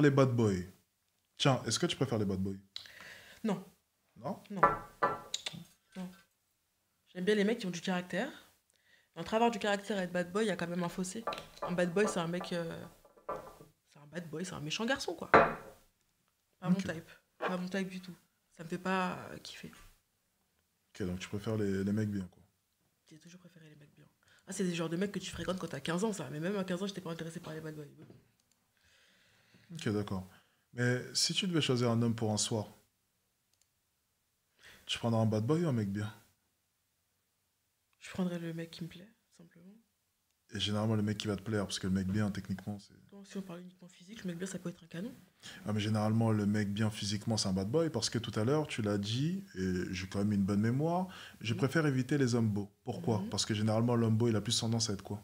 Les bad boys. Tiens, est-ce que tu préfères les bad boys? Non, Non? non, non. J'aime bien les mecs qui ont du caractère. Entre avoir du caractère et être bad boy, il y a quand même un fossé. Un bad boy, c'est un mec. C'est un bad boy, c'est un méchant garçon, quoi. Pas mon Ok. type. Pas mon type du tout. Ça me fait pas kiffer. Ok, donc tu préfères les mecs bien, quoi. J'ai toujours préféré les mecs bien. Ah, c'est des genres de mecs que tu fréquentes quand t'as 15 ans, ça. Mais même à 15 ans, j'étais pas intéressé par les bad boys. Ok, d'accord. Mais si tu devais choisir un homme pour un soir, tu prendrais un bad boy ou un mec bien? Je prendrais le mec qui me plaît, simplement. Et généralement, le mec qui va te plaire, parce que le mec bien, techniquement, c'est... Donc, si on parle uniquement physique, le mec bien, ça peut être un canon. Ah, mais généralement, le mec bien physiquement, c'est un bad boy, parce que tout à l'heure, tu l'as dit, et j'ai quand même une bonne mémoire, je Mhm. préfère éviter les hommes beaux. Pourquoi? Mhm. Parce que généralement, l'homme beau, il a plus tendance à être quoi?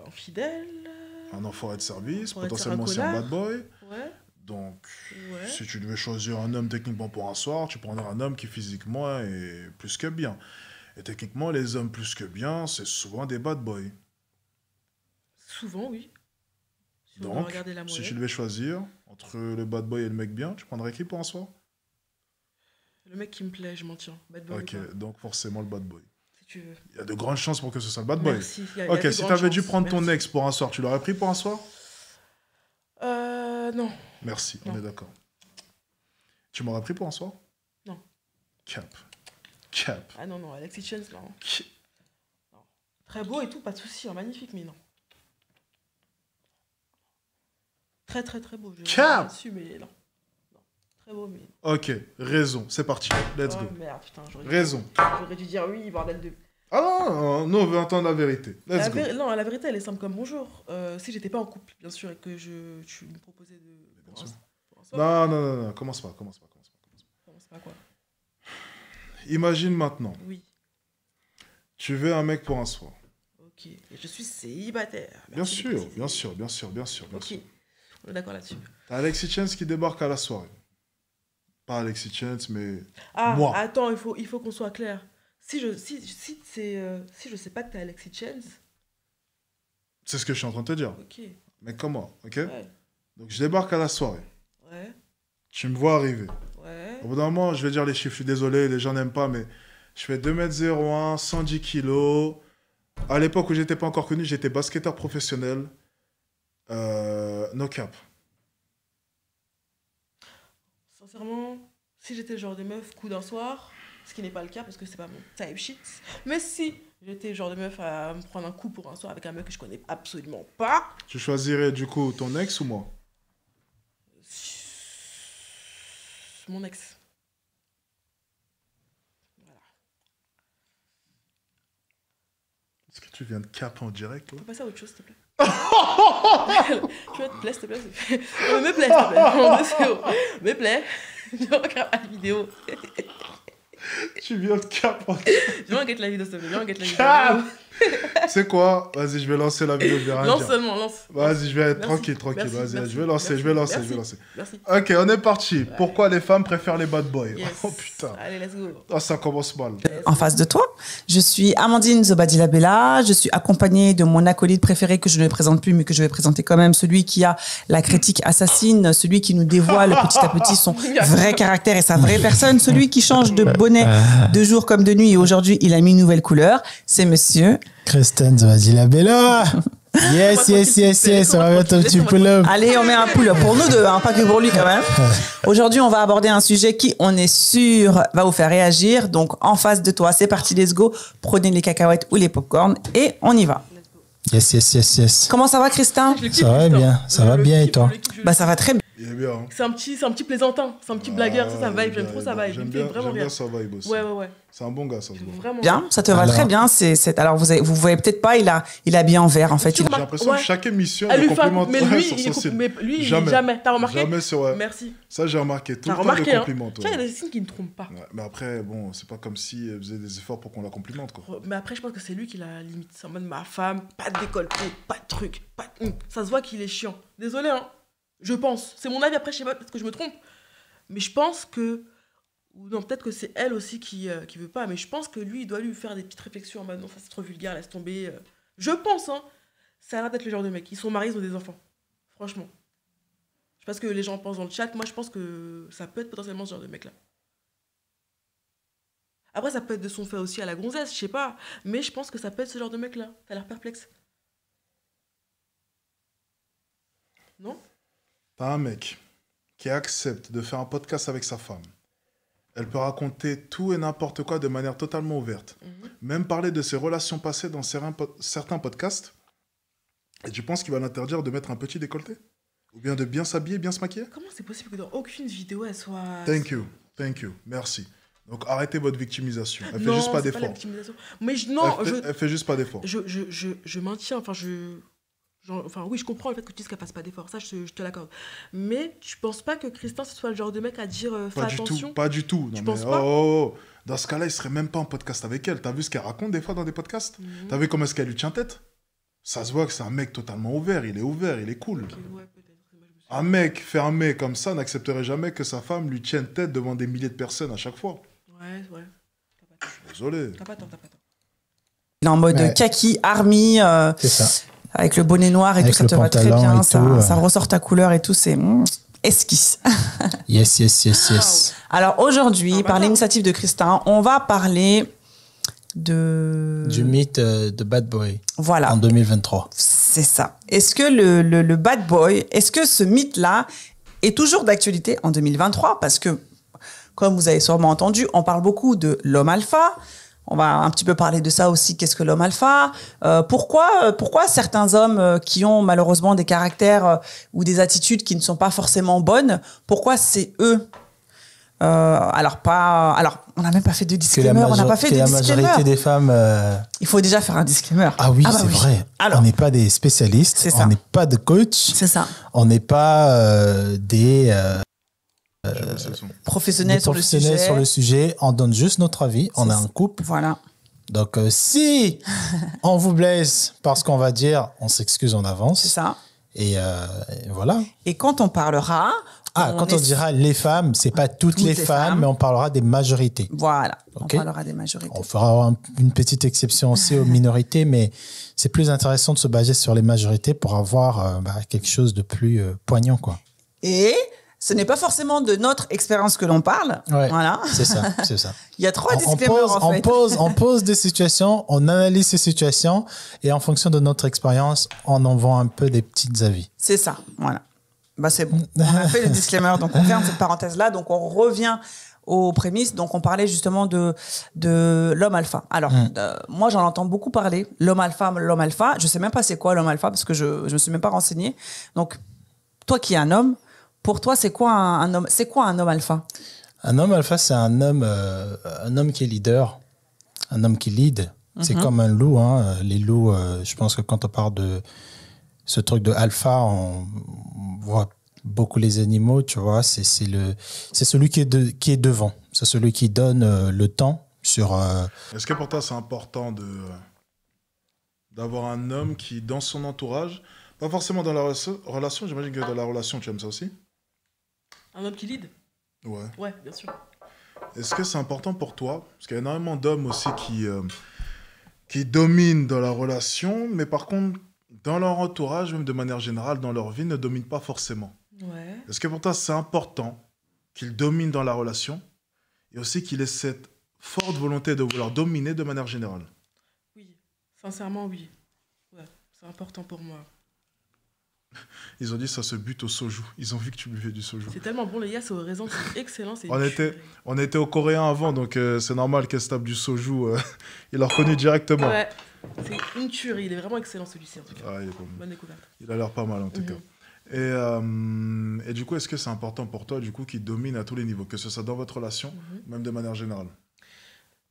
Infidèle. Un enfoiré de service, Pour être un potentiellement aussi un bad connard. boy. Ouais, Donc, ouais. si tu devais choisir un homme techniquement pour un soir, tu prendrais un homme qui physiquement est plus que bien. Et techniquement, les hommes plus que bien, c'est souvent des bad boys. Souvent, oui. Si on doit Donc, regarder la si tu moyenne. devais choisir entre le bad boy et le mec bien, tu prendrais qui pour un soir? Le mec qui me plaît, je m'en tiens. Bad boy ou Ok, pas, donc forcément le bad boy. si tu veux. Il y a de grandes chances pour que ce soit le bad boy. Merci, il y a Ok, de si grandes t'avais dû chances. prendre ton Merci. ex pour un soir, tu l'aurais pris pour un soir? Non, Merci, on non, est d'accord. Tu m'aurais pris pour un soir? non. Cap. Cap. Ah non, non, Alexis Chance, non. Ki- Non. Très beau et tout, pas de souci, hein, magnifique, mais non. Très, très, très beau. Je reviens Cap. dessus, mais non. Non. Très beau, mais non. Ok, raison, c'est parti. Let's Oh go. merde, putain, Raison. j'aurais dû dire oui, bordel de. Ah non, non, nous on veut entendre la vérité. Let's go. Non, la vérité, elle est simple comme bonjour. Si j'étais pas en couple, bien sûr, et que tu me proposais de. Bien sûr. Pour un soir, Non, non, non, non, commence pas, commence pas, commence pas. comment c'est pas quoi? Imagine maintenant, Oui, tu veux un mec pour un soir. ok. Et je suis célibataire. Bien Merci de sûr, préciser. bien sûr, bien sûr, bien sûr, bien Ok, sûr. on est d'accord là-dessus. T'as Alexis Chance qui débarque à la soirée. Pas Alexis Chance, mais Ah, moi. attends, il faut qu'on soit clair. Si je sais pas que t'es Alexis Chance, C'est ce que je suis en train de te dire. ok, Mais comment, ok? ouais, Donc je débarque à la soirée. ouais, Tu me vois arriver. ouais. Au bout d'un moment, je vais dire les chiffres, je suis désolé, les gens n'aiment pas, mais je fais 2 m 01, 110 kilos. À l'époque où j'étais pas encore connu, j'étais basketteur professionnel. No cap. Sincèrement, si j'étais le genre de meuf coup d'un soir, ce qui n'est pas le cas parce que c'est pas mon type shit, mais si j'étais le genre de meuf à me prendre un coup pour un soir avec un mec que je connais absolument pas, Tu choisirais du coup ton ex ou moi? mon ex. Voilà. Est-ce que tu viens de cap en direct là? On peut passer à autre chose, s'il te plaît. Tu vois, te plaît, s'il te plaît. Non, mais me plaît, s'il te plaît. Non, c'est bon. Me plaît. Je regarde la vidéo. Tu viens de cap en Viens, on guette la vidéo, s'il te plaît. Viens, on guette la Cap. vidéo. C'est quoi? Vas-y, je vais lancer la vidéo, je vais rien Lance dire. seulement, lance. Vas-y, je vais être Merci, tranquille, tranquille. merci, Vas-y, merci, je vais lancer, merci, je vais lancer, je merci, vais lancer. Merci. Ok, on est parti. Pourquoi les femmes préfèrent les bad boys? Yes. Oh putain. Allez, let's go. Ah, ça commence mal. En face de toi, je suis Amandine Zobadila Bella. Je suis accompagnée de mon acolyte préféré que je ne présente plus, mais que je vais présenter quand même, celui qui a la critique assassine, celui qui nous dévoile petit à petit son vrai caractère et sa vraie personne, celui qui change de bonnet de jour comme de nuit. Et aujourd'hui, il a mis une nouvelle couleur. C'est monsieur. Kristen Zobadila Bella. Yes, yes, yes, yes. On va mettre un petit pull-up. Allez, on met un pull pour nous deux, hein, pas que pour lui quand même. Aujourd'hui, on va aborder un sujet qui, on est sûr, va vous faire réagir. Donc, en face de toi, c'est parti, let's go. Prenez les cacahuètes ou les popcorn et on y va. Yes, yes, yes, yes. Comment ça va, Christin? Je le kiffe, Ça va Tristan. bien, ça Je va le bien, et kiffe, toi? je le kiffe, je le Bah, ça va très bien. Il est bien. Hein. C'est un petit plaisantin, c'est un petit blagueur, ça vibe, j'aime trop sa vibe. J'aime Il me fait bien, vraiment j'aime bien rire. sa vibe aussi. Ouais, ouais, ouais. C'est un bon gars, ça se voit. Vraiment. Bien, ça te va Alors. très bien. Alors, vous voyez peut-être pas, il a bien en vert, en fait. Tu J'ai remarques- l'impression ouais. que chaque émission, Elle le lui fait un coup, complimente mais lui, sur il son coupe, style. mais lui, Jamais. jamais. T'as remarqué? Jamais sur... Ouais. Merci. Ça, j'ai remarqué. Tout T'as le temps, remarqué, le hein? complimente. Tu vois, il y Ouais. a des signes qui ne trompent pas. Ouais, mais après, bon, c'est pas comme si elle faisait des efforts pour qu'on la complimente, quoi. Mais après, je pense que c'est lui qui la limite. C'est en mode ma femme, pas de décolleté, pas de truc, pas de... Ça se voit qu'il est chiant. Désolé, hein. Je pense. C'est mon avis, après, je sais pas, peut-être que je me trompe. Mais je pense que... Ou non, peut-être que c'est elle aussi qui veut pas. Mais je pense que lui, il doit lui faire des petites réflexions en mode non, ça c'est trop vulgaire, laisse tomber. Je pense, hein. Ça a l'air d'être le genre de mec. Ils sont mariés, ils ont des enfants. Franchement. Je sais pas ce que les gens pensent dans le chat. Moi, je pense que ça peut être potentiellement ce genre de mec-là. Après, ça peut être de son fait aussi à la gonzesse, je sais pas. Mais je pense que ça peut être ce genre de mec-là. T'as l'air perplexe. Non? T'as un mec qui accepte de faire un podcast avec sa femme. Elle peut raconter tout et n'importe quoi de manière totalement ouverte. Même parler de ses relations passées dans certains podcasts. Et tu penses qu'il va l'interdire de mettre un petit décolleté? Ou bien de bien s'habiller, bien se maquiller? Comment c'est possible que dans aucune vidéo, elle soit... Thank you, merci. Donc arrêtez votre victimisation. Elle fait Non, juste pas c'est pas la d'effort. victimisation. Mais Elle fait juste pas d'effort. je maintiens, enfin, oui, je comprends le fait que tu dises qu'elle fasse pas d'efforts, ça, je te l'accorde. Mais tu penses pas que Christin, ce soit le genre de mec à dire fais attention? Pas du tout. Tu Non, penses mais, pas? Dans ce cas-là, il serait même pas en podcast avec elle. T'as vu ce qu'elle raconte des fois dans des podcasts? T'as vu comment est-ce qu'elle lui tient tête? Ça se voit que c'est un mec totalement ouvert, il est cool. Ok, ouais, peut-être. Moi, je me suis- Un mec fermé comme ça n'accepterait jamais que sa femme lui tienne tête devant des milliers de personnes à chaque fois. Ouais. T'as pas tort. Désolé. T'as pas tort. Il est en mode Ouais. kaki, army, C'est ça. avec le bonnet noir et Avec tout, ça le te va très pantalon bien. et Ça, tout, ça ressort ta couleur et tout, c'est esquisse. Yes. Alors aujourd'hui, Ah, bah par non. l'initiative de Christin, on va parler de... Du mythe de Bad Boy Voilà. en 2023. C'est ça. Est-ce que le bad boy, est-ce que ce mythe-là est toujours d'actualité en 2023? Parce que, comme vous avez sûrement entendu, on parle beaucoup de l'homme alpha. On va un petit peu parler de ça aussi. Qu'est-ce que l'homme alpha? Pourquoi certains hommes qui ont malheureusement des caractères ou des attitudes qui ne sont pas forcément bonnes, pourquoi c'est eux? Alors, on n'a même pas fait de disclaimer. On n'a pas fait de la disclaimer. majorité des femmes... Il faut déjà faire un disclaimer. Ah oui, c'est vrai. Alors, On n'est pas des spécialistes, C'est ça. on n'est pas de coach, c'est ça. on n'est pas des Professionnels sur le professionnels sujet. sur le sujet. On donne juste notre avis. On C'est est ça. un couple. Voilà. Donc, si on vous blesse parce qu'on va dire, on s'excuse en avance. C'est ça. Et voilà. Et quand on parlera... Quand on dira les femmes, c'est pas toutes les femmes, mais on parlera des majorités. Voilà, Ok. on parlera des majorités. On fera une petite exception aussi aux minorités, mais c'est plus intéressant de se baser sur les majorités pour avoir quelque chose de plus poignant, quoi. Et ce n'est pas forcément de notre expérience que l'on parle. Ouais. Voilà. C'est ça. Il y a trois On disclaimers en fait. on pose des situations, on analyse ces situations et en fonction de notre expérience, on en vend un peu des petits avis. C'est ça, voilà. Bah c'est bon. On a fait le disclaimer, donc on ferme cette parenthèse-là. Donc on revient aux prémices. Donc on parlait justement de l'homme alpha. Alors moi j'en entends beaucoup parler. L'homme alpha. Je sais même pas c'est quoi l'homme alpha parce que je me suis même pas renseignée. Donc toi qui es un homme, pour toi c'est quoi un homme? C'est quoi un homme alpha? Un homme alpha, c'est un homme qui est leader, un homme qui lead. C'est comme un loup. Hein. Les loups, je pense que quand on parle de ce truc de alpha, on voit beaucoup les animaux, tu vois. C'est celui qui est devant. C'est celui qui donne le temps sur... Est-ce que pour toi, c'est important d'avoir un homme qui, dans son entourage, pas forcément dans la relation, j'imagine que dans la relation, tu aimes ça aussi? Un homme qui lead? Ouais. Ouais, bien sûr. Est-ce que c'est important pour toi? Parce qu'il y a énormément d'hommes aussi qui dominent dans la relation, mais par contre, dans leur entourage, même de manière générale, dans leur vie, ne dominent pas forcément. Ouais. Est-ce que pour toi, c'est important qu'ils dominent dans la relation et aussi qu'il ait cette forte volonté de vouloir dominer de manière générale? Oui. Sincèrement, oui. Ouais. C'est important pour moi. Ils ont dit ça se bute au soju. Ils ont vu que tu buvais du soju. C'est tellement bon, les gars, c'est au raisin, c'est excellent. C'est On était au coréen avant, donc c'est normal qu'elle se tape du soju. Il l'a reconnu directement. Ouais. C'est une tuerie. Il est vraiment excellent celui-ci, en tout cas. Ah, il est pas mal. Bonne découverte. Il a l'air pas mal en tout cas. Et du coup, est-ce que c'est important pour toi du coup qu'il domine à tous les niveaux, que ce soit dans votre relation, même de manière générale?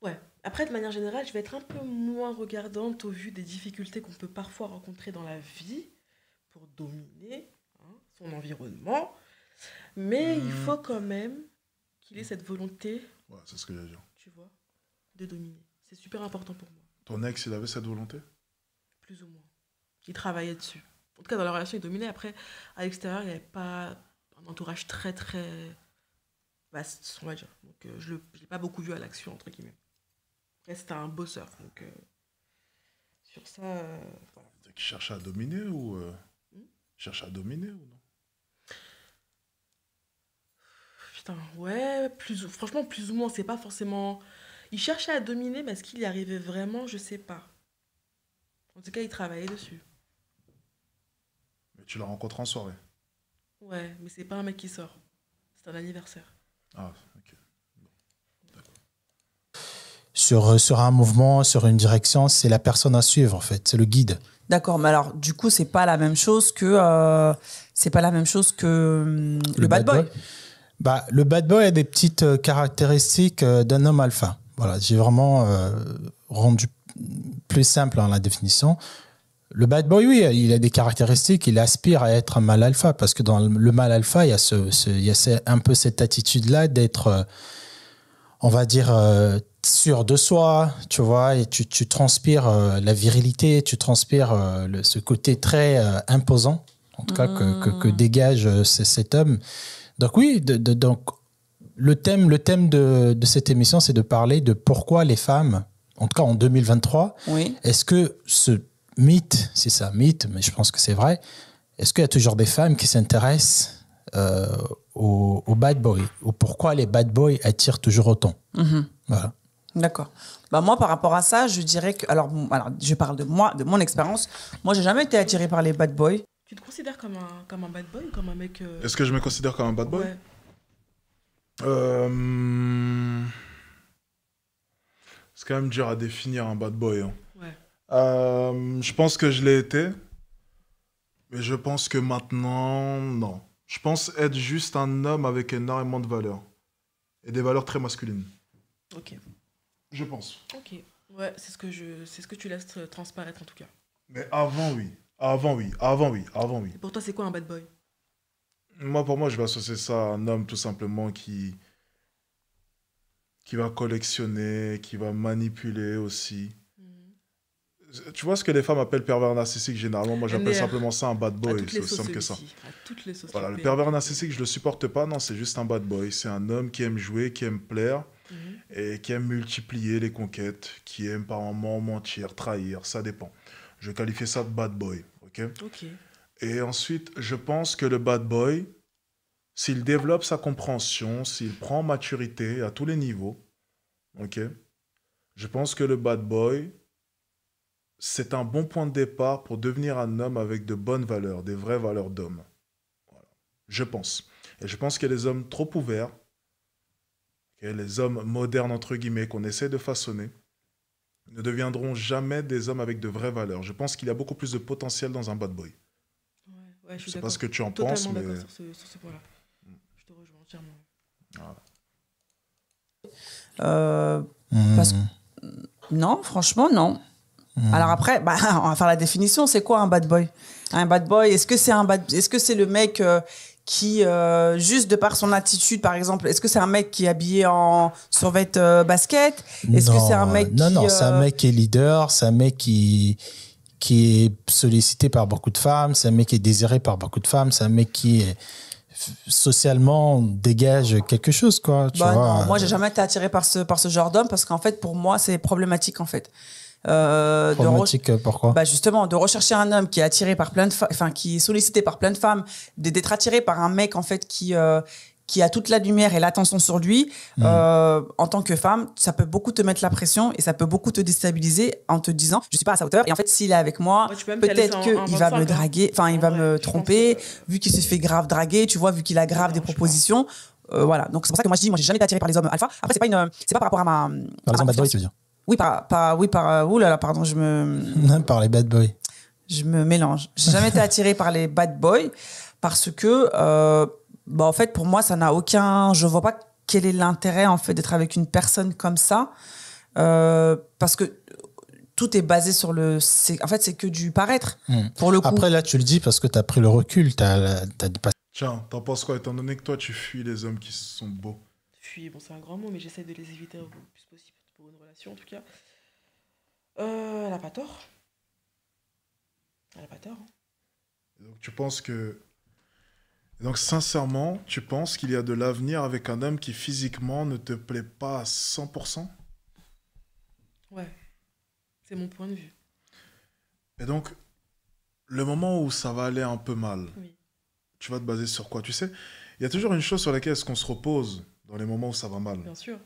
Ouais. Après, de manière générale, je vais être un peu moins regardante au vu des difficultés qu'on peut parfois rencontrer dans la vie pour dominer son environnement. Mais il faut quand même qu'il ait cette volonté, Ouais, c'est ce que j'allais dire. tu vois, de dominer. C'est super important pour moi, Ton ex, il avait cette volonté? plus ou moins. Il travaillait dessus. En tout cas, dans la relation, il dominait. Après, à l'extérieur, il n'y avait pas un entourage très, très vaste, on va dire. Donc, je ne l'ai pas beaucoup vu à l'action, entre guillemets. Après, c'était un bosseur. Donc, sur ça, voilà. Qui cherchait à dominer ou Cherche à dominer ou non? Putain, ouais, franchement, plus ou moins, c'est pas forcément... Il cherchait à dominer, mais est-ce qu'il y arrivait vraiment? Je sais pas. En tout cas, il travaillait dessus. Mais tu l'as rencontré en soirée. Ouais, mais c'est pas un mec qui sort. C'est un anniversaire. Ah, ok. Sur un mouvement, sur une direction, c'est la personne à suivre, en fait. C'est le guide. D'accord, mais alors du coup, c'est pas la même chose que le bad boy. Bah, le bad boy a des petites caractéristiques d'un homme alpha. Voilà, j'ai vraiment rendu plus simple la définition. Le bad boy, oui, il a des caractéristiques, il aspire à être un mâle alpha, parce que dans le mâle alpha, il y a un peu cette attitude-là d'être, on va dire, sûr de soi, tu vois, et tu transpires la virilité, tu transpires ce côté très imposant, en tout cas que dégage cet homme. Donc oui, donc le thème de cette émission, c'est de parler de pourquoi les femmes, en tout cas en 2023, Oui. est-ce que ce mythe, c'est ça, mythe, mais je pense que c'est vrai, est-ce qu'il y a toujours des femmes qui s'intéressent aux bad boys, ou pourquoi les bad boys attirent toujours autant? Voilà. D'accord. Bah moi, par rapport à ça, je dirais que... Alors, je parle de moi, de mon expérience. Moi, j'ai jamais été attirée par les bad boys. Tu te considères comme un bad boy ou comme un mec... Est-ce que je me considère comme un bad boy? Ouais. C'est quand même dur à définir un bad boy. Hein. Ouais. Je pense que je l'ai été. Mais je pense que maintenant, non. Je pense être juste un homme avec énormément de valeurs. Et des valeurs très masculines. Ok. Je pense. Ok. Ouais, c'est ce que tu laisses transparaître en tout cas. Mais avant, oui. Avant, oui. Et pour toi, c'est quoi un bad boy? Pour moi, je vais associer ça à un homme tout simplement qui va collectionner, qui va manipuler aussi. Tu vois ce que les femmes appellent pervers narcissique généralement? Moi, j'appelle MDR. simplement ça un bad À boy. toutes C'est les aussi sauces, simple que ça. celui-ci. À toutes les sauces. Voilà, le tu pervers peux. narcissique, je le supporte pas. Non, c'est juste un bad boy. C'est un homme qui aime jouer, qui aime plaire et qui aime multiplier les conquêtes, qui aime par moments mentir, trahir, ça dépend. Je qualifie ça de bad boy, ok? Ok. Et ensuite, je pense que le bad boy, s'il développe sa compréhension, s'il prend maturité à tous les niveaux, ok? Je pense que le bad boy, c'est un bon point de départ pour devenir un homme avec de bonnes valeurs, des vraies valeurs d'homme. Voilà. Je pense. Et je pense que les hommes trop ouverts, les hommes modernes, entre guillemets, qu'on essaie de façonner, ne deviendront jamais des hommes avec de vraies valeurs. Je pense qu'il y a beaucoup plus de potentiel dans un bad boy. Ouais, je suis sais d'accord. pas ce que tu en Totalement penses, mais... d'accord sur ce point-là. Je te rejoins entièrement. Voilà. Parce que... Non, franchement, non. Alors après, on va faire la définition. C'est quoi un bad boy? Un bad boy, est-ce que c'est le mec qui, juste de par son attitude, par exemple, est-ce que c'est un mec qui est habillé en survêt basket? Est-ce que c'est un mec Non, c'est un mec qui est leader, c'est un mec qui est sollicité par beaucoup de femmes, c'est un mec qui est désiré par beaucoup de femmes, c'est un mec qui est socialement dégage quelque chose, quoi. Tu vois, non, moi j'ai jamais été attirée par ce genre d'homme parce qu'en fait pour moi c'est problématique en fait. Problématique, pourquoi? Justement, de rechercher un homme qui est attiré par plein de enfin qui est sollicité par plein de femmes, d'être attiré par un mec en fait qui a toute la lumière et l'attention sur lui, en tant que femme, ça peut beaucoup te mettre la pression et ça peut beaucoup te déstabiliser en te disant je suis pas à sa hauteur et en fait s'il est avec moi, peut-être qu'il va me draguer, enfin il va me tromper, vu qu'il se fait grave draguer, tu vois, vu qu'il a grave des propositions. Voilà, donc c'est pour ça que moi je dis, moi j'ai jamais été attirée par les hommes alpha. Après c'est pas par rapport à ma... Par les hommes bad boys, tu veux dire? Oui, ouh là là, pardon, par les bad boys. Je me mélange. J'ai jamais été attirée par les bad boys parce que, en fait, pour moi, ça n'a aucun... Je vois pas quel est l'intérêt, en fait, d'être avec une personne comme ça. Parce que tout est basé sur le... En fait, c'est que du paraître, pour le coup. Après, là, tu le dis parce que tu as pris le recul. Tiens, t'en penses quoi, étant donné que toi, tu fuis les hommes qui sont beaux? Fuis, bon, c'est un grand mot, mais j'essaie de les éviter au plus possible pour une relation, en tout cas. Elle a pas tort. Elle a pas tort. Donc, tu penses que... Donc, sincèrement, tu penses qu'il y a de l'avenir avec un homme qui, physiquement, ne te plaît pas à 100%? Ouais. C'est mon point de vue. Et donc, le moment où ça va aller un peu mal, Oui. tu vas te baser sur quoi? Tu sais, il y a toujours une chose sur laquelle est-ce qu'on se repose dans les moments où ça va mal. Bien sûr.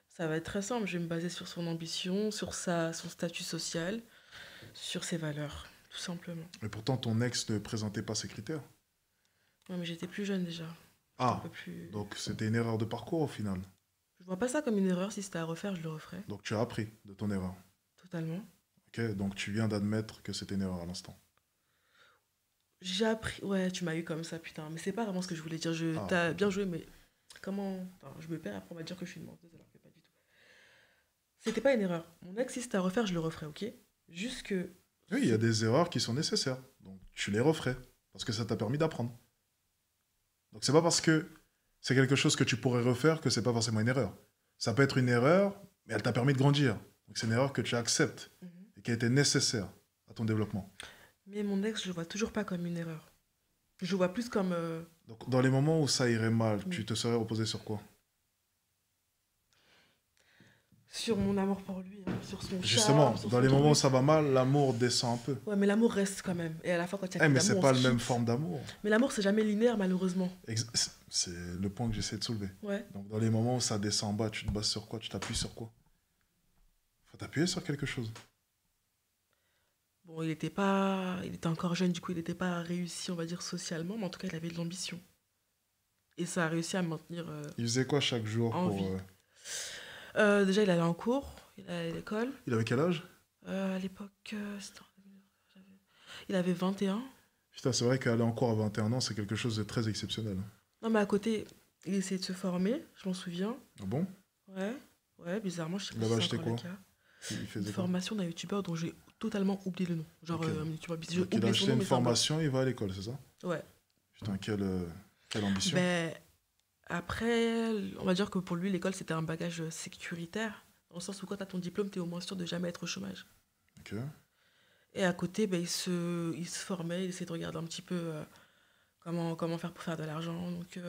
Ça va être très simple. Je vais me baser sur son ambition, sur son statut social, sur ses valeurs, tout simplement. Et pourtant, ton ex ne présentait pas ces critères. Ouais, mais j'étais plus jeune déjà. Un Ah, peu plus... donc c'était une erreur de parcours au final. Je vois pas ça comme une erreur. Si c'était à refaire, je le referais. Donc tu as appris de ton erreur. Totalement. Ok, donc tu viens d'admettre que c'était une erreur à l'instant. J'ai appris... Ouais, tu m'as eu comme ça, putain. Mais c'est pas vraiment ce que je voulais dire. Ah. T'as bien joué, mais comment... Attends, je me perds, après on va dire que je suis une menteuse, alors que pas du tout. C'était pas une erreur. Mon ex, si c'était à refaire, je le referais, ok? Juste que... Oui, il y a des erreurs qui sont nécessaires. Donc tu les referais. Parce que ça t'a permis d'apprendre. Donc c'est pas parce que c'est quelque chose que tu pourrais refaire que c'est pas forcément une erreur. Ça peut être une erreur, mais elle t'a permis de grandir. Donc c'est une erreur que tu acceptes Mhm. et qui a été nécessaire à ton développement. Mais mon ex, je le vois toujours pas comme une erreur. Je le vois plus comme... Donc dans les moments où ça irait mal, Oui. tu te serais reposé sur quoi? sur mon amour pour lui, hein, sur son Justement, charme, sur dans son les moments où truc. ça va mal, l'amour descend un peu. Ouais, mais l'amour reste quand même. Et à la fin, quand il y a Eh, plus mais c'est d'amour, pas on la se même quitte. forme d'amour. Mais l'amour, c'est jamais linéaire, malheureusement. C'est le point que j'essaie de soulever. Ouais. Donc dans les moments où ça descend en bas, tu te bases sur quoi? Tu t'appuies sur quoi? Faut t'appuyer sur quelque chose. Bon, il était encore jeune, du coup, il n'était pas réussi, on va dire, socialement, mais en tout cas, il avait de l'ambition. Et ça a réussi à me maintenir Il faisait quoi chaque jour en pour... vie. Déjà, il allait en cours, il allait à l'école. Il avait quel âge? À l'époque, il avait 21. Putain, c'est vrai qu'aller en cours à 21 ans, c'est quelque chose de très exceptionnel. Non, mais à côté, il essayait de se former, je m'en souviens. Ah bon? Ouais, bizarrement, je sais Il pas avait si acheté c'est encore le quoi? cas. Il Une faisait quoi? formation d'un youtubeur dont j'ai totalement oublié le nom. Genre, Ok. un youtubeur, j'ai Donc, il a oublié son acheté nom, une mais c'est un formation, il va à l'école, c'est ça? bon. Ouais. Putain, quelle ambition. Ben, après, on va dire que pour lui, l'école, c'était un bagage sécuritaire. Dans le sens où quand tu as ton diplôme, tu es au moins sûr de jamais être au chômage. Ok. Et à côté, ben, il se formait, il essayait de regarder un petit peu comment faire pour faire de l'argent. Donc,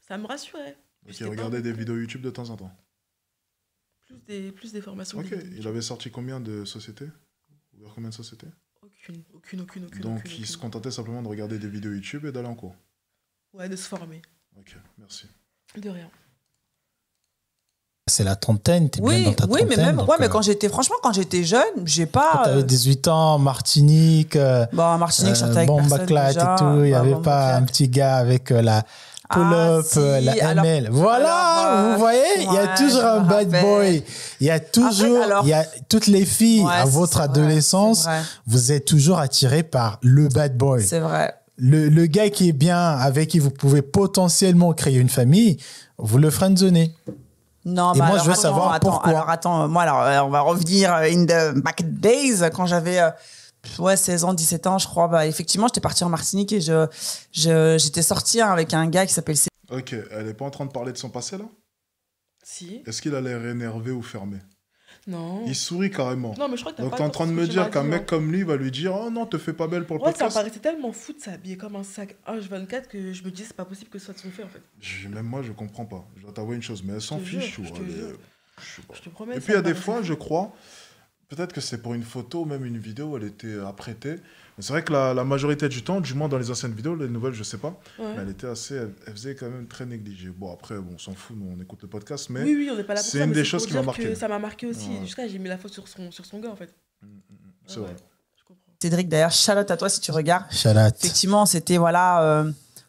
ça me rassurait. Donc J'étais il pas regardait en des mode- vidéos YouTube de temps en temps. Plus des formations. Ok, des vidéos. il avait sorti combien de sociétés? Ouvert combien de sociétés? Aucune. Donc aucune, il se aucune. contentait simplement de regarder des vidéos YouTube et d'aller en cours. Ouais, de se former. Ok, merci. De rien. C'est la trentaine, t'es bien Oui, dans ta oui, trentaine. mais même, donc, ouais, mais quand j'étais jeune, j'ai quand pas. t'avais 18 ans, Martinique, Bon, en Martinique, je sortais avec Bomba personne Clat déjà. et tout, il n'y Ouais, avait Bomba pas Clat. un petit gars avec la pull-up, si, la alors- ML. Voilà, alors, vous voyez, il y a ouais, toujours je un me bad rappelle. boy. Il y a toujours, alors- il y a toutes les filles Ouais, à votre c'est vrai, adolescence, c'est vrai. vous êtes toujours attirés par le bad boy. C'est vrai. Le gars qui est bien, avec qui vous pouvez potentiellement créer une famille, vous le friendzonez. Non, Et bah moi, alors, je veux savoir pourquoi. Alors, attends, moi, alors, on va revenir in the back days, quand j'avais 16 ans, 17 ans, je crois. Bah, effectivement, j'étais partie en Martinique et j'étais sortie avec un gars qui s'appelle Ok, elle est pas en train de parler de son passé là? Si. Est-ce qu'il a l'air énervé ou fermé? Non. Il sourit carrément. Non, mais je crois que t'as Donc pas t'es en tort train de sur ce me que tu dire m'as qu'un dit, mec hein. comme lui va lui dire oh non, te fais pas belle pour le Ouais, ça me podcast. paraissait tellement fou de s'habiller comme un sac H24 que je me disais, c'est pas possible que ce soit de son fait, en fait. Même moi, je comprends pas. Je dois t'avouer une chose, mais elle s'en te jure, fiche. Ou je te elle est- jure. je sais pas. Je te promets. Et ça puis il y a me des paraissait fois, fou. je crois, peut-être que c'est pour une photo ou même une vidéo où elle était apprêtée. Mais c'est vrai que la majorité du temps, du moins dans les anciennes vidéos, les nouvelles, je sais pas, Ouais. mais elle était assez, elle faisait quand même très négligée. Bon, après, bon, on s'en fout, nous, on écoute le podcast, mais Oui, on n'est pas là pour c'est ça. une mais des pour choses qui dire m'a marqué. que ça m'a marqué aussi. Ouais. Jusqu'à j'ai mis la faute sur son gars, en fait. c'est Ouais, vrai. je comprends. Cédric. D'ailleurs, shout-out à toi si tu regardes. Chalat. Effectivement, c'était, voilà,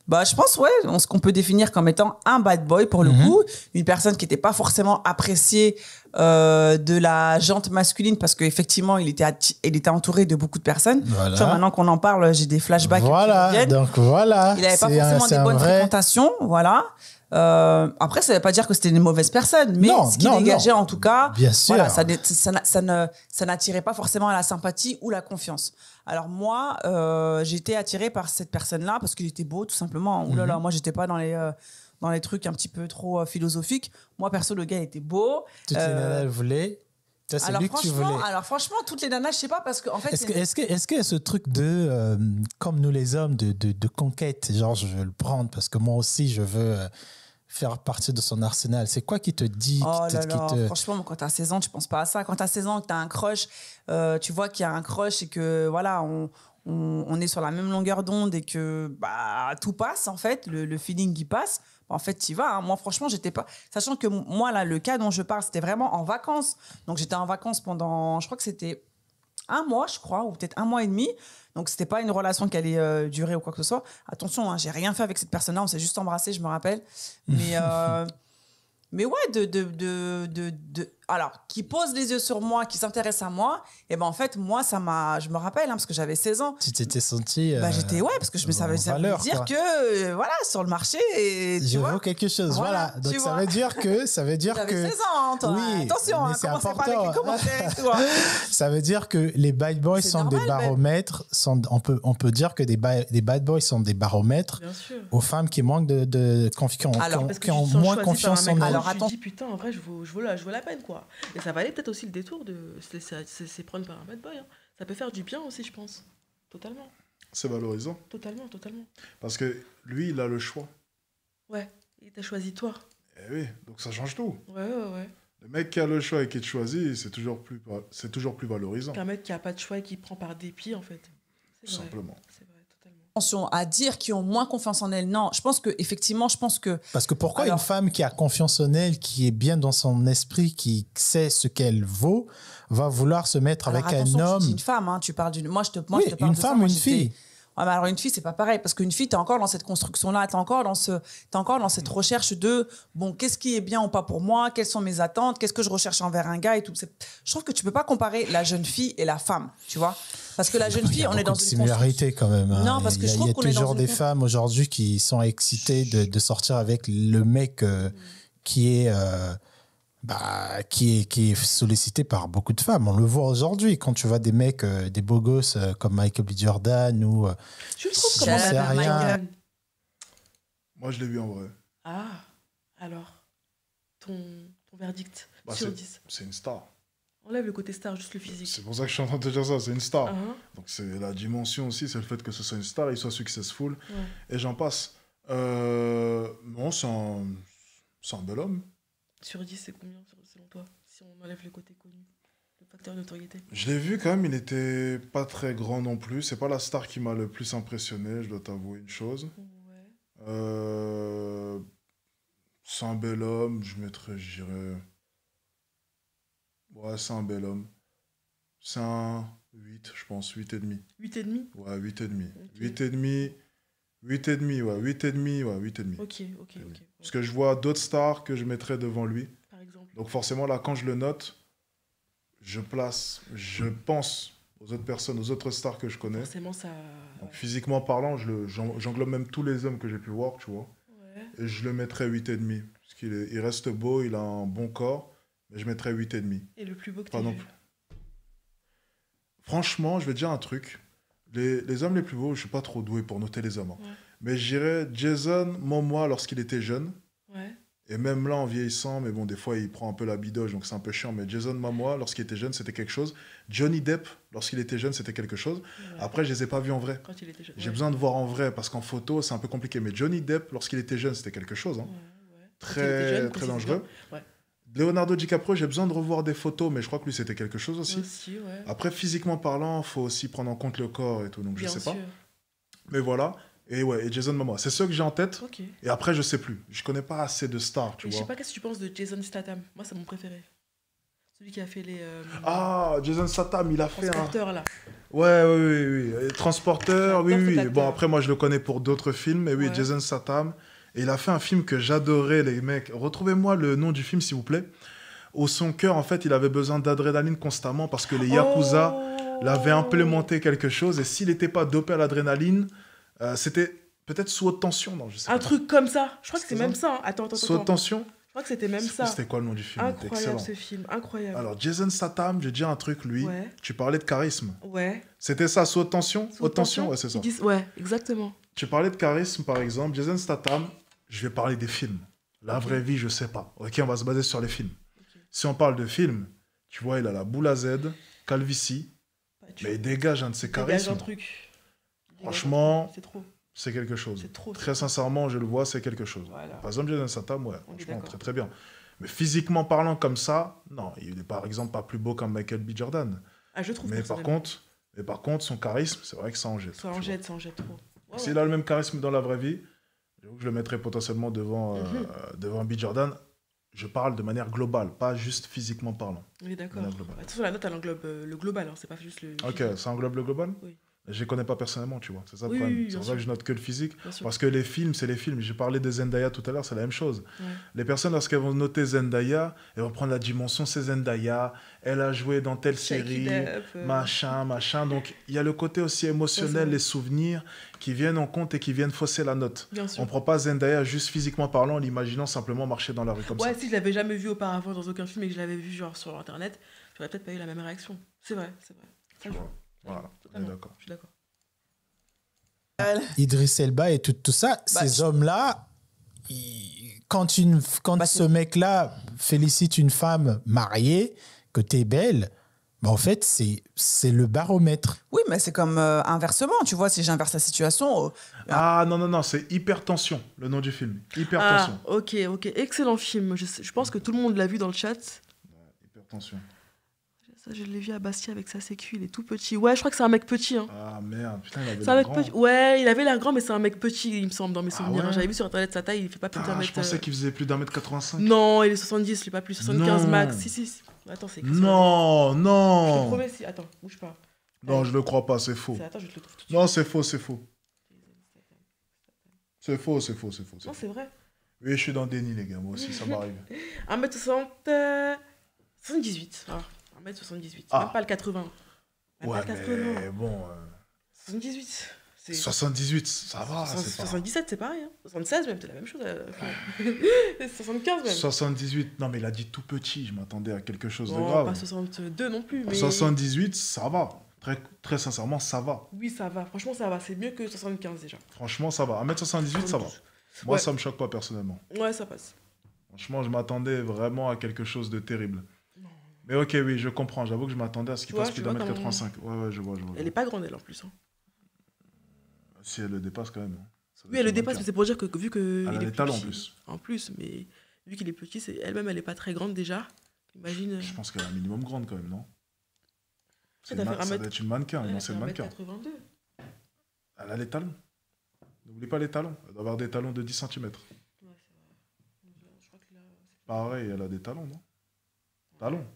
bah, je pense, ouais, ce qu'on peut définir comme étant un bad boy pour le Mhm. coup. Une personne qui n'était pas forcément appréciée de la jante masculine parce qu'effectivement, il était entouré de beaucoup de personnes. Voilà. Genre, maintenant qu'on en parle, j'ai des flashbacks qui Voilà, reviennent. donc voilà. Il n'avait pas C'est forcément c'est des un bonnes vrai- fréquentations, voilà. Après, ça ne veut pas dire que c'était une mauvaise personne, mais Non, ce qu'il non, dégageait non. en tout cas, Bien sûr. voilà, ça n'attirait pas forcément à la sympathie ou la confiance. Alors moi, j'étais attirée par cette personne-là parce qu'il était beau, tout simplement. Ouh là là, moi, j'étais pas dans les trucs un petit peu trop philosophiques. Moi, perso, le gars était beau. Toutes les nanas le voulaient. Toi, c'est lui que tu voulais. Alors franchement, toutes les nanas, je sais pas parce qu'en fait, Est-ce qu'il y a ce truc de, comme nous les hommes, de conquête, genre je veux le prendre parce que moi aussi je veux faire partie de son arsenal. C'est quoi qui te dit oh qui là te- là, qui te- franchement, quand t'as 16 ans, tu penses pas à ça. Quand t'as 16 ans, que t'as un crush, tu vois qu'il y a un crush et que voilà, on est sur la même longueur d'onde et que bah, tout passe, en fait, le feeling qui passe, en fait, tu y vas. Hein. Moi, franchement, j'étais pas... Sachant que moi, là, le cas dont je parle, c'était vraiment en vacances. Donc, j'étais en vacances pendant, je crois que c'était 1 mois, je crois, ou peut-être 1 mois et demi. Donc, c'était pas une relation qui allait durer ou quoi que ce soit. Attention, hein, j'ai rien fait avec cette personne-là. On s'est juste embrassé, je me rappelle. Mais ouais, alors, qui pose les yeux sur moi, qui s'intéresse à moi, et ben en fait, moi, je me rappelle, hein, parce que j'avais 16 ans. Tu t'étais senti. J'étais, ouais, parce que je me savais valeur, dire quoi. que, voilà, sur le marché, je vaux quelque chose, voilà. Donc, ça veut dire que. J'avais 16 ans, hein, toi. Oui, attention, mais c'est commencez pas avec important. les commentaires et tout. Hein. Ça veut dire que les bad boys C'est sont normal, des baromètres. On peut dire que des bad boys sont des baromètres aux femmes qui manquent de confiance, qui ont moins confiance en elles. Alors, attends. Je me dis, putain, en vrai, je vaux la peine, quoi. Et ça valait peut-être aussi le détour de se prendre par un bad boy. Hein. Ça peut faire du bien aussi, je pense. Totalement. C'est valorisant. Totalement. Parce que lui, il a le choix. Ouais, il t'a choisi toi. Eh oui, donc ça change tout. Ouais. Le mec qui a le choix et qui te choisit, c'est toujours plus valorisant. Qu'un mec qui a pas de choix et qui prend par dépit, en fait. Tout simplement. C'est vrai, totalement. Attention à dire qu'ils ont moins confiance en elles. Non, je pense que Parce que pourquoi une femme qui a confiance en elle, qui est bien dans son esprit, qui sait ce qu'elle vaut, va vouloir se mettre avec un homme. Tu dis une femme, hein, tu parles d'une. Moi, je te parle une de ça. femme ou une fille. Ouais, mais alors une fille, c'est pas pareil, parce qu'une fille, t'es encore dans cette construction-là, t'es encore dans cette recherche de, bon, qu'est-ce qui est bien ou pas pour moi, quelles sont mes attentes, qu'est-ce que je recherche envers un gars et tout. Je trouve que tu peux pas comparer la jeune fille et la femme, tu vois. Parce que la jeune fille, on est dans une similarité quand même. Hein. Non, parce que je trouve qu'on est dans il y a toujours des femmes aujourd'hui qui sont excitées de sortir avec le mec qui est sollicité par beaucoup de femmes. On le voit aujourd'hui quand tu vois des mecs, des beaux gosses comme Michael B. Jordan ou. Tu le trouves comment sais rien. Moi, je l'ai vu en vrai. Ah, alors, ton verdict sur 10. C'est une star. Enlève le côté star, juste le physique. C'est pour ça que je suis en train de te dire ça, c'est une star. Donc c'est la dimension aussi, c'est le fait que ce soit une star, il soit successful, et j'en passe. Non, c'est un bel homme. Sur 10, c'est combien selon toi, si on enlève le côté connu, le facteur notoriété? Je l'ai vu quand même, il était pas très grand non plus. C'est pas la star qui m'a le plus impressionné, je dois t'avouer une chose. Ouais. C'est un bel homme, je dirais... Ouais, c'est un bel homme. C'est un 8, je pense, 8,5. 8,5? Ouais, 8,5. Okay. 8,5, ouais, 8,5. Ok. Parce que je vois d'autres stars que je mettrais devant lui. Par exemple. Donc forcément, là, quand je le note, je pense aux autres personnes, aux autres stars que je connais. Forcément, ça... Donc, physiquement parlant, j'englobe même tous les hommes que j'ai pu voir, tu vois. Ouais. Et je le mettrais 8,5. Parce qu'il reste beau, il a un bon corps, mais je mettrais 8,5. Et le plus beau que Pas tu as non vu? plus. Franchement, je vais te dire un truc. Les hommes les plus beaux, je suis pas trop doué pour noter les hommes. Hein. Ouais. Mais je dirais Jason Momoa lorsqu'il était jeune. Ouais. Et même là, en vieillissant, mais bon, des fois, il prend un peu la bidoche, donc c'est un peu chiant. Mais Jason Momoa, lorsqu'il était jeune, c'était quelque chose. Johnny Depp, lorsqu'il était jeune, c'était quelque chose. Ouais. Après, je les ai pas vus en vrai. Quand il était jeune. J'ai besoin de voir en vrai, parce qu'en photo, c'est un peu compliqué. Mais Johnny Depp, lorsqu'il était jeune, c'était quelque chose. Hein. Ouais. Très, très dangereux. Ouais. Leonardo DiCaprio, j'ai besoin de revoir des photos, mais je crois que lui, c'était quelque chose aussi. Ouais. Après, physiquement parlant, il faut aussi prendre en compte le corps et tout, donc Bien je sais sûr. pas. Mais voilà. Et ouais, et Jason Momoa, c'est ceux que j'ai en tête. Ok. Et après, je sais plus. Je connais pas assez de stars, tu Et je vois. sais pas qu'est-ce que tu penses de Jason Statham. Moi, c'est mon préféré. Celui qui a fait les... Ah, Jason Statham, il a fait un... Transporteur, là. Ouais. Transporteur, oui. J'adore cet acteur. Bon, après, moi, je le connais pour d'autres films, mais oui, Ouais. Jason Statham. Et il a fait un film que j'adorais, les mecs. Retrouvez-moi le nom du film, s'il vous plaît. Au son cœur, en fait, il avait besoin d'adrénaline constamment parce que les Yakuza l'avaient implémenté quelque chose. Et s'il n'était pas dopé à l'adrénaline, c'était peut-être sous haute tension, non, je sais Un pas. truc comme ça. Je crois que c'est C'est même ça. ça. Hein. Attends. Sous haute tension. Je crois que c'était même ça. C'était quoi le nom du film? C'était Incroyable excellent. ce film. Incroyable. Alors, Jason Statham, je vais te dire un truc, lui. Ouais. Tu parlais de charisme. Ouais. C'était ça, sous haute tension? Sous Haute tension, ouais, c'est ça. Ouais, exactement. Tu parlais de charisme, par exemple. Jason Statham, je vais parler des films. La vraie vie, je sais pas. Ok, on va se baser sur les films. Okay. Si on parle de films, tu vois, il a la boule à Z, calvitie, mais il dégage un de ses Dégage charismes. un truc. Franchement, c'est trop. c'est quelque chose. C'est trop. Très sincèrement, je le vois, c'est quelque chose. Voilà. Par exemple, Jason Statham, ouais, On est franchement, d'accord. très très bien. Mais physiquement parlant comme ça, non, il est par exemple pas plus beau qu'un Michael B. Jordan. Ah, je trouve Mais par personnellement. contre, Mais par contre, son charisme, c'est vrai que ça en jette. Ça en jette trop. Ouais, S'il a le même charisme dans la vraie vie, j'avoue que je le mettrais potentiellement devant B. Jordan. Je parle de manière globale, pas juste physiquement parlant. Oui, d'accord. Attention, la note, elle englobe le global, hein, c'est pas juste le... Ok, ça englobe le global? Oui. Je les connais pas personnellement, tu vois. C'est ça le Oui, problème. oui, C'est bien pour ça que sûr. je note que le physique. Bien sûr. Parce que les films, c'est les films. J'ai parlé de Zendaya tout à l'heure, c'est la même chose. Ouais. Les personnes, lorsqu'elles vont noter Zendaya, elles vont prendre la dimension, c'est Zendaya, elle a joué dans telle Shake série, it up, machin. Donc, il y a le côté aussi émotionnel, vrai. les souvenirs qui viennent en compte et qui viennent fausser la note. Bien sûr. On prend pas Zendaya juste physiquement parlant, en l'imaginant simplement marcher dans la rue comme Ouais, ça. si je l'avais jamais vu auparavant dans aucun film et que je l'avais vu genre sur internet, j'aurais peut-être pas eu la même réaction. C'est vrai. Ça, Tu vois. Voilà, on est totalement. d'accord. Je suis d'accord. Idriss Elba et tout ça, ces hommes-là, quand ce mec-là félicite une femme mariée, que t'es belle, bah en fait, c'est le baromètre. Oui, mais c'est comme inversement, tu vois, si j'inverse la situation. Ah non, c'est Hypertension, le nom du film. Hypertension. Ah, ok. Excellent film. Je pense que tout le monde l'a vu dans le chat. Hypertension. Ça, je l'ai vu à Bastia avec sa sécu, il est tout petit. Ouais, je crois que c'est un mec petit. Hein. Ah merde, putain, il avait C'est un l'air mec grand. petit. Ouais, il avait l'air grand, mais c'est un mec petit, il me semble, dans mes Ah souvenirs. ouais J'avais vu sur internet sa taille, il fait pas plus d'un Ah, mètre. je pensais qu'il faisait plus d'1m85. Non, il est 70, il est pas plus. 75 Non. max. Si. Attends, c'est écrit sur Non, Je te non. promets, si. Attends, bouge pas. Non, je le crois pas, c'est faux. Attends, je te le trouve tout de suite. Non, c'est faux. C'est faux. Non, c'est vrai. Oui, je suis dans le déni, les gars, moi aussi, ça m'arrive. 1m60. 78. Alors, 1m78. Ah. Même pas le 80. Même Ouais, pas le 80. mais bon, 78. C'est 78, ça va, c'est pas... 77, c'est pareil. Hein. 76, même, c'est la même chose. 75 même. 78, non, mais il a dit tout petit, je m'attendais à quelque chose de Non, grave. pas 62 non plus. Mais... 78, ça va. Très sincèrement, ça va. Oui, ça va. Franchement, ça va. C'est mieux que 75 déjà. Franchement, ça va. 1m78, ça va. Moi, Ouais. ça me choque pas personnellement. Ouais, ça passe. Franchement, je m'attendais vraiment à quelque chose de terrible. Mais ok, oui, je comprends. J'avoue que je m'attendais à ce qu'il Tu fasse vois, plus tu vois d'1m85. Ouais, je vois. Elle est pas grande, elle, en plus. Hein. Si elle le dépasse quand même. Ça doit Oui, elle le être dépasse, mais c'est pour dire que vu que. Elle a il est des plus talents en petit- plus. En plus, mais vu qu'il est petit, elle-même, elle est pas très grande déjà. Imagine. Je pense qu'elle est un minimum grande quand même, non? Elle doit faire Ça 1m doit être une mannequin, non, c'est une mannequin. 1m82. Elle a les talons. N'oublie pas les talons. Elle doit avoir des talons de 10 cm. Ouais, c'est vrai. Je crois que là. Pareil, elle a des talons, non? Talons.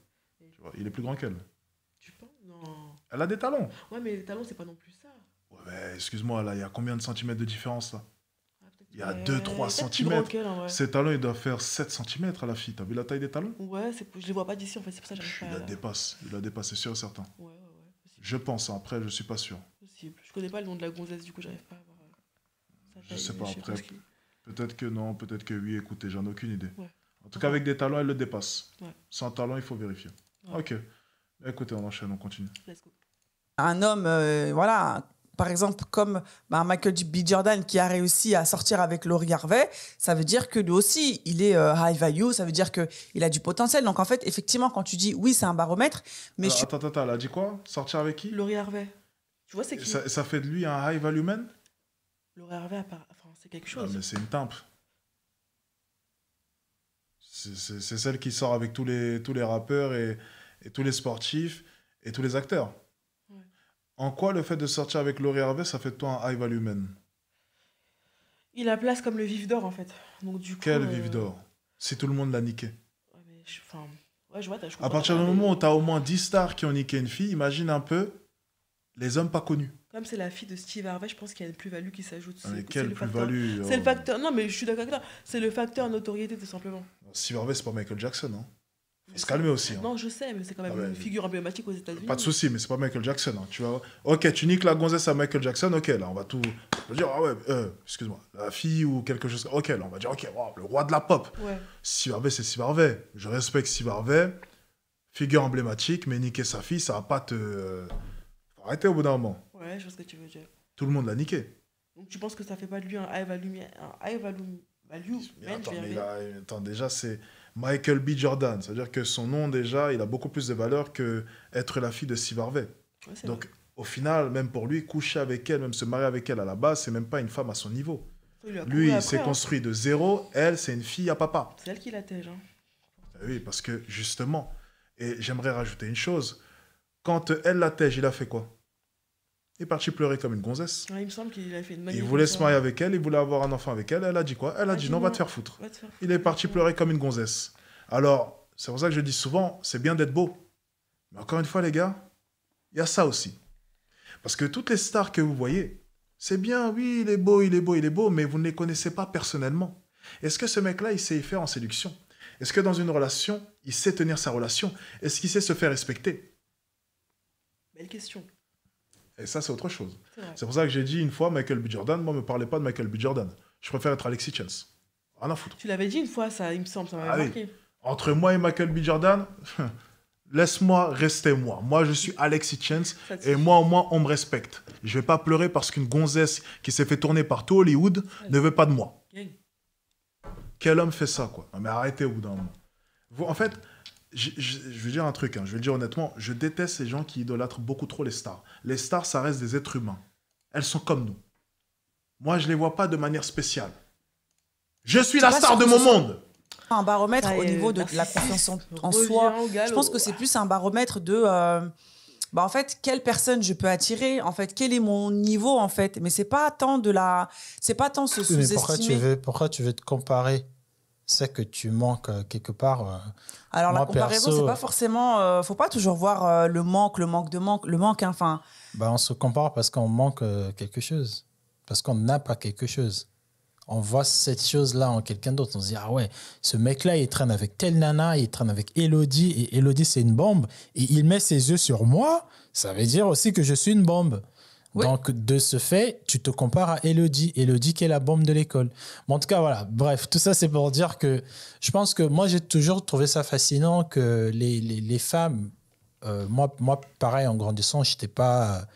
Tu vois, il est plus grand qu'elle. Tu penses? Non. Elle a des talons. Ouais, mais les talons, c'est pas non plus ça. Ouais, mais excuse-moi, là, il y a combien de centimètres de différence, là? Ah, peut-être Il y a que- 2-3 peut-être plus grand centimètres. qu'elle, en vrai. Ces talons, ils doivent faire 7 cm à la fille. T'as vu la taille des talons? Ouais, je les vois pas d'ici en fait, c'est pour ça que j'arrive Il pas la dépasse. Il la dépasse, c'est sûr et certain. Ouais, possible. Je pense, hein. Après, je suis pas sûr. Possible. Je connais pas le nom de la gonzesse, du coup, j'arrive pas à voir sa Je taille, sais pas, après. ce qu'il- Peut-être que non, peut-être que oui, écoutez, j'en ai aucune idée. Ouais. En tout cas, avec des talons, elle le dépasse. Ouais. Sans talons, il faut vérifier. Ouais. Ok. Écoutez, on enchaîne, on continue. Let's go. Un homme, voilà, par exemple, comme Michael B. Jordan qui a réussi à sortir avec Laurie Harvey, ça veut dire que lui aussi, il est high value, ça veut dire qu'il a du potentiel. Donc en fait, effectivement, quand tu dis oui, c'est un baromètre, mais Alors, attends, elle a dit quoi? Sortir avec qui? Laurie Harvey. Tu vois, c'est qui Ça fait de lui un high value man? Laurie Harvey, enfin, c'est quelque Ah, chose. mais c'est une timpe. C'est celle qui sort avec tous les rappeurs et tous les sportifs et tous les acteurs. Ouais. En quoi le fait de sortir avec Laurie Harvey, ça fait de toi un high value man? Il la place comme le vif d'or, en fait. Donc, du coup, Quel vif d'or? Si tout le monde l'a niqué. Ouais, mais enfin, ouais, je vois, je À comprends partir pas, du mais moment où tu as au moins 10 stars qui ont niqué une fille, imagine un peu les hommes pas connus. Comme c'est la fille de Steve Harvey, je pense qu'il y a une plus-value qui s'ajoute. Ah, mais C'est quelle le facteur- plus-value? C'est le facteur. Non, mais je suis d'accord avec toi. C'est le facteur notoriété, tout simplement. Steve Harvey, c'est pas Michael Jackson. Hein. Faut se calmer aussi. Hein. Non, je sais, mais c'est quand même Ah ouais. une figure emblématique aux États-Unis. Pas de souci, mais c'est pas Michael Jackson. Hein. Tu vois. Ok, tu niques la gonzesse à Michael Jackson, ok, là, on va tout. On va dire, ah ouais, excuse-moi, la fille ou quelque chose. Ok, là, on va dire, ok, wow, le roi de la pop. Ouais. Steve Harvey, c'est Steve Harvey. Je respecte Steve Harvey, figure emblématique, mais niquer sa fille, ça va pas te. Faut arrêter au bout d'un moment. Ouais, je vois ce que tu veux dire. Tout le monde l'a niqué. Donc tu penses que ça fait pas de lui un high value, Mais man, attends, je vais mais arriver. attends, déjà, c'est Michael B. Jordan. C'est-à-dire que son nom, déjà, il a beaucoup plus de valeur que être la fille de Steve Harvey. Ouais, c'est Donc, vrai. au final, même pour lui, coucher avec elle, même se marier avec elle à la base, c'est même pas une femme à son niveau. Il lui a Lui, couru il après, s'est hein. construit de zéro. Elle, c'est une fille à papa. C'est elle qui l'attège. Hein. Oui, parce que justement, et j'aimerais rajouter une chose, quand elle l'attège, il a fait quoi? Il est parti pleurer comme une gonzesse. Ouais, il me semble qu'il a fait une Il manif voulait comme se ça. marier avec elle, il voulait avoir un enfant avec elle. Elle a dit quoi? Elle a dit non, va te faire foutre. Va te faire Il est parti pleurer comme une gonzesse. Alors, c'est pour ça que je dis souvent, c'est bien d'être beau. Mais encore une fois, les gars, il y a ça aussi. Parce que toutes les stars que vous voyez, c'est bien, oui, il est beau, il est beau, il est beau, mais vous ne les connaissez pas personnellement. Est-ce que ce mec-là, il sait y faire en séduction? Est-ce que dans une relation, il sait tenir sa relation? Est-ce qu'il sait se faire respecter? Belle question. Et ça, c'est autre chose. C'est vrai. C'est pour ça que j'ai dit une fois, Michael B. Jordan, moi, ne me parlez pas de Michael B. Jordan. Je préfère être Alexis Chance. Rien à foutre. Tu l'avais dit une fois, ça, il me semble, ça m'avait Allez. marqué. Entre moi et Michael B. Jordan, laisse-moi rester moi. Moi, je suis Alexis Chance Ça te et moi, au moins, on me respecte. Je vais pas pleurer parce qu'une gonzesse qui s'est fait tourner par tout Hollywood ne veut pas de moi. Gang. Quel homme fait ça, quoi? Non, mais arrêtez au bout d'un moment. Vous, en fait, je vais dire un truc, hein, je vais le dire honnêtement, je déteste les gens qui idolâtrent beaucoup trop les stars. Les stars, ça reste des êtres humains. Elles sont comme nous. Moi, je les vois pas de manière spéciale. Je suis la pas star sûr de que mon ce soit monde. Un baromètre Ça y au est, niveau de la narcissisme confiance en revient soi. au galop. Je pense que c'est plus un baromètre de... en fait, quelle personne je peux attirer, en fait, quel est mon niveau, en fait. Mais c'est pas tant de la... C'est pas tant se Mais sous-estimer. pourquoi tu veux te comparer? C'est que tu manques quelque part. Alors, la moi, comparaison, perso, c'est pas forcément... faut pas toujours voir le manque, hein, enfin... Bah, on se compare parce qu'on manque quelque chose. Parce qu'on n'a pas quelque chose. On voit cette chose-là en quelqu'un d'autre. On se dit, ah ouais, ce mec-là, il traîne avec telle nana, il traîne avec Elodie, et Elodie, c'est une bombe. Et il met ses yeux sur moi, ça veut dire aussi que je suis une bombe. Oui. Donc, de ce fait, tu te compares à Elodie. Elodie qui est la bombe de l'école. Bon, en tout cas, voilà. Bref, tout ça, c'est pour dire que je pense que moi, j'ai toujours trouvé ça fascinant que les femmes... moi, pareil, en grandissant, je n'étais pas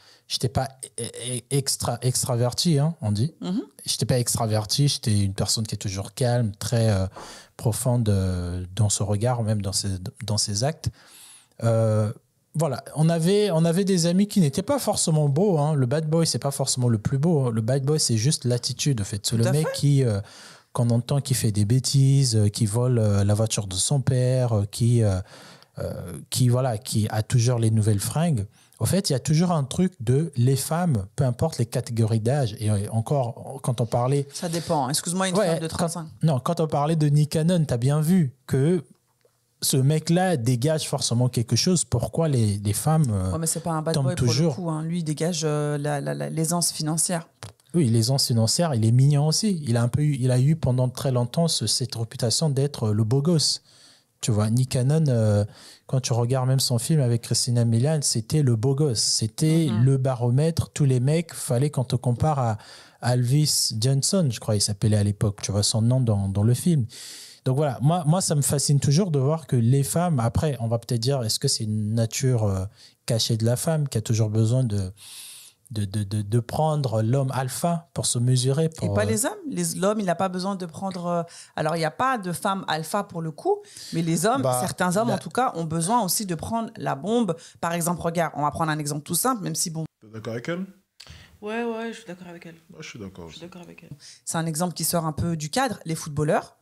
extraverti, hein, on dit. Mhm. Je n'étais pas extraverti, j'étais une personne qui est toujours calme, très profonde dans son regard, même dans ses actes. Voilà, on avait des amis qui n'étaient pas forcément beaux. Hein. Le bad boy, c'est pas forcément le plus beau. Hein. Le bad boy, c'est juste l'attitude, en fait. C'est Tout le à mec fait. qu'on entend qui fait des bêtises, qui vole la voiture de son père, qui a toujours les nouvelles fringues. En fait, il y a toujours un truc de les femmes, peu importe les catégories d'âge. Et encore, quand on parlait... Ça dépend. Excuse-moi, une femme de 35. Quand on parlait de Nick Cannon, tu as bien vu que ce mec-là dégage forcément quelque chose. Pourquoi les femmes Ouais, mais c'est pas un bad tombent boy pour le toujours coup. Hein. Lui, il dégage l'aisance financière. Oui, l'aisance financière, il est mignon aussi. Il a eu pendant très longtemps cette réputation d'être le beau gosse. Tu vois, Nick Cannon, quand tu regardes même son film avec Christina Milian, c'était le beau gosse. C'était le baromètre. Tous les mecs, fallait qu'on te compare à Alvis Johnson, je crois, il s'appelait à l'époque. Tu vois son nom dans le film. Donc voilà, moi, ça me fascine toujours de voir que les femmes, après, on va peut-être dire, est-ce que c'est une nature cachée de la femme qui a toujours besoin de prendre l'homme alpha pour se mesurer. Et pas les hommes. L'homme, il n'a pas besoin de prendre... Alors, il n'y a pas de femme alpha pour le coup, mais les hommes, certains hommes en tout cas, ont besoin aussi de prendre la bombe. Par exemple, regarde, on va prendre un exemple tout simple, même si bon... T'es d'accord avec elle? Ouais, je suis d'accord avec elle. Moi, je suis d'accord Je aussi. suis d'accord avec elle. C'est un exemple qui sort un peu du cadre. Les footballeurs,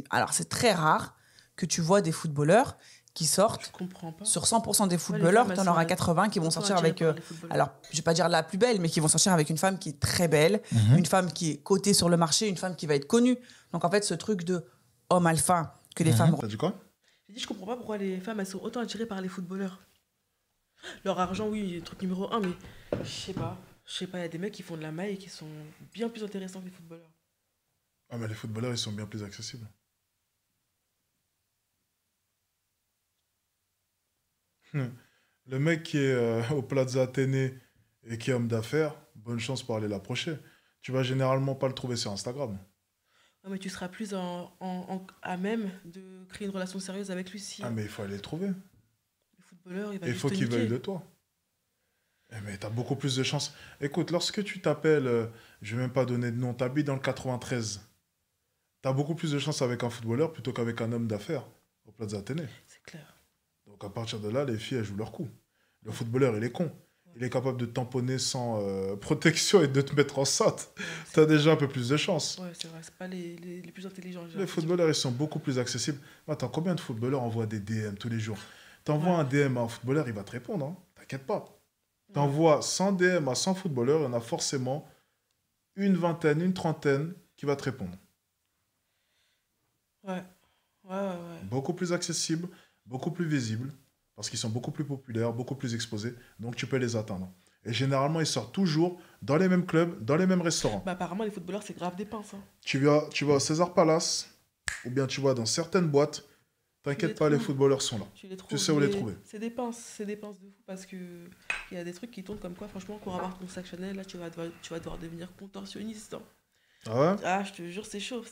alors c'est très rare que tu vois des footballeurs qui sortent. Je comprends pas. Sur 100% des footballeurs, femmes, tu en elles auras sont 80 qui vont sortir attirées avec... par les footballeurs. alors, je vais pas dire la plus belle, mais qui vont sortir avec une femme qui est très belle, une femme qui est cotée sur le marché, une femme qui va être connue. Donc, en fait, ce truc de homme alpha que les femmes... T'as dit quoi? J'ai dit, je comprends pas pourquoi les femmes, elles sont autant attirées par les footballeurs. Leur argent, oui, truc numéro 1, mais je sais pas. Il y a des mecs qui font de la maille et qui sont bien plus intéressants que les footballeurs. Ah, mais les footballeurs, ils sont bien plus accessibles. Le mec qui est au Plaza Athénée et qui est homme d'affaires, bonne chance pour aller l'approcher. Tu vas généralement pas le trouver sur Instagram. Ouais, mais tu seras plus à même de créer une relation sérieuse avec lui si Ah, mais il faut aller le trouver. le footballeur, il va Et il juste faut te qu'il niquer. veuille de toi. Eh, mais t'as beaucoup plus de chances. Écoute, lorsque tu t'appelles, je vais même pas donner de nom, t'habites dans le 93. T'as beaucoup plus de chances avec un footballeur plutôt qu'avec un homme d'affaires au Plaza Athénée. C'est clair. Donc à partir de là, les filles, elles jouent leur coup. Le footballeur, il est con. Il est capable de te tamponner sans protection et de te mettre enceinte. Ouais, T'as déjà un peu plus de chance. ouais, c'est vrai, c'est pas les plus intelligents. j'ai Les l'impression. footballeurs, ils sont beaucoup plus accessibles. Attends, combien de footballeurs envoient des DM tous les jours? T'envoies Ouais. un DM à un footballeur, il va te répondre. Hein. T'inquiète pas. T'envoies 100 DM à 100 footballeurs, il y en a forcément une vingtaine, une trentaine qui va te répondre. Ouais. Ouais. Beaucoup plus accessible, beaucoup plus visible, parce qu'ils sont beaucoup plus populaires, beaucoup plus exposés, donc tu peux les atteindre. Et généralement, ils sortent toujours dans les mêmes clubs, dans les mêmes restaurants. Bah, apparemment, les footballeurs, c'est grave des pinces. Hein. Tu vas au César Palace, ou bien tu vas dans certaines boîtes, t'inquiète pas, les footballeurs sont là. Tu sais où les trouver. C'est des pinces de fou parce que il y a des trucs qui tournent comme quoi, franchement, pour avoir ton sac Chanel, là, tu vas devoir devenir contorsionniste. Hein. Ah ouais? Ah, je te jure, c'est chaud.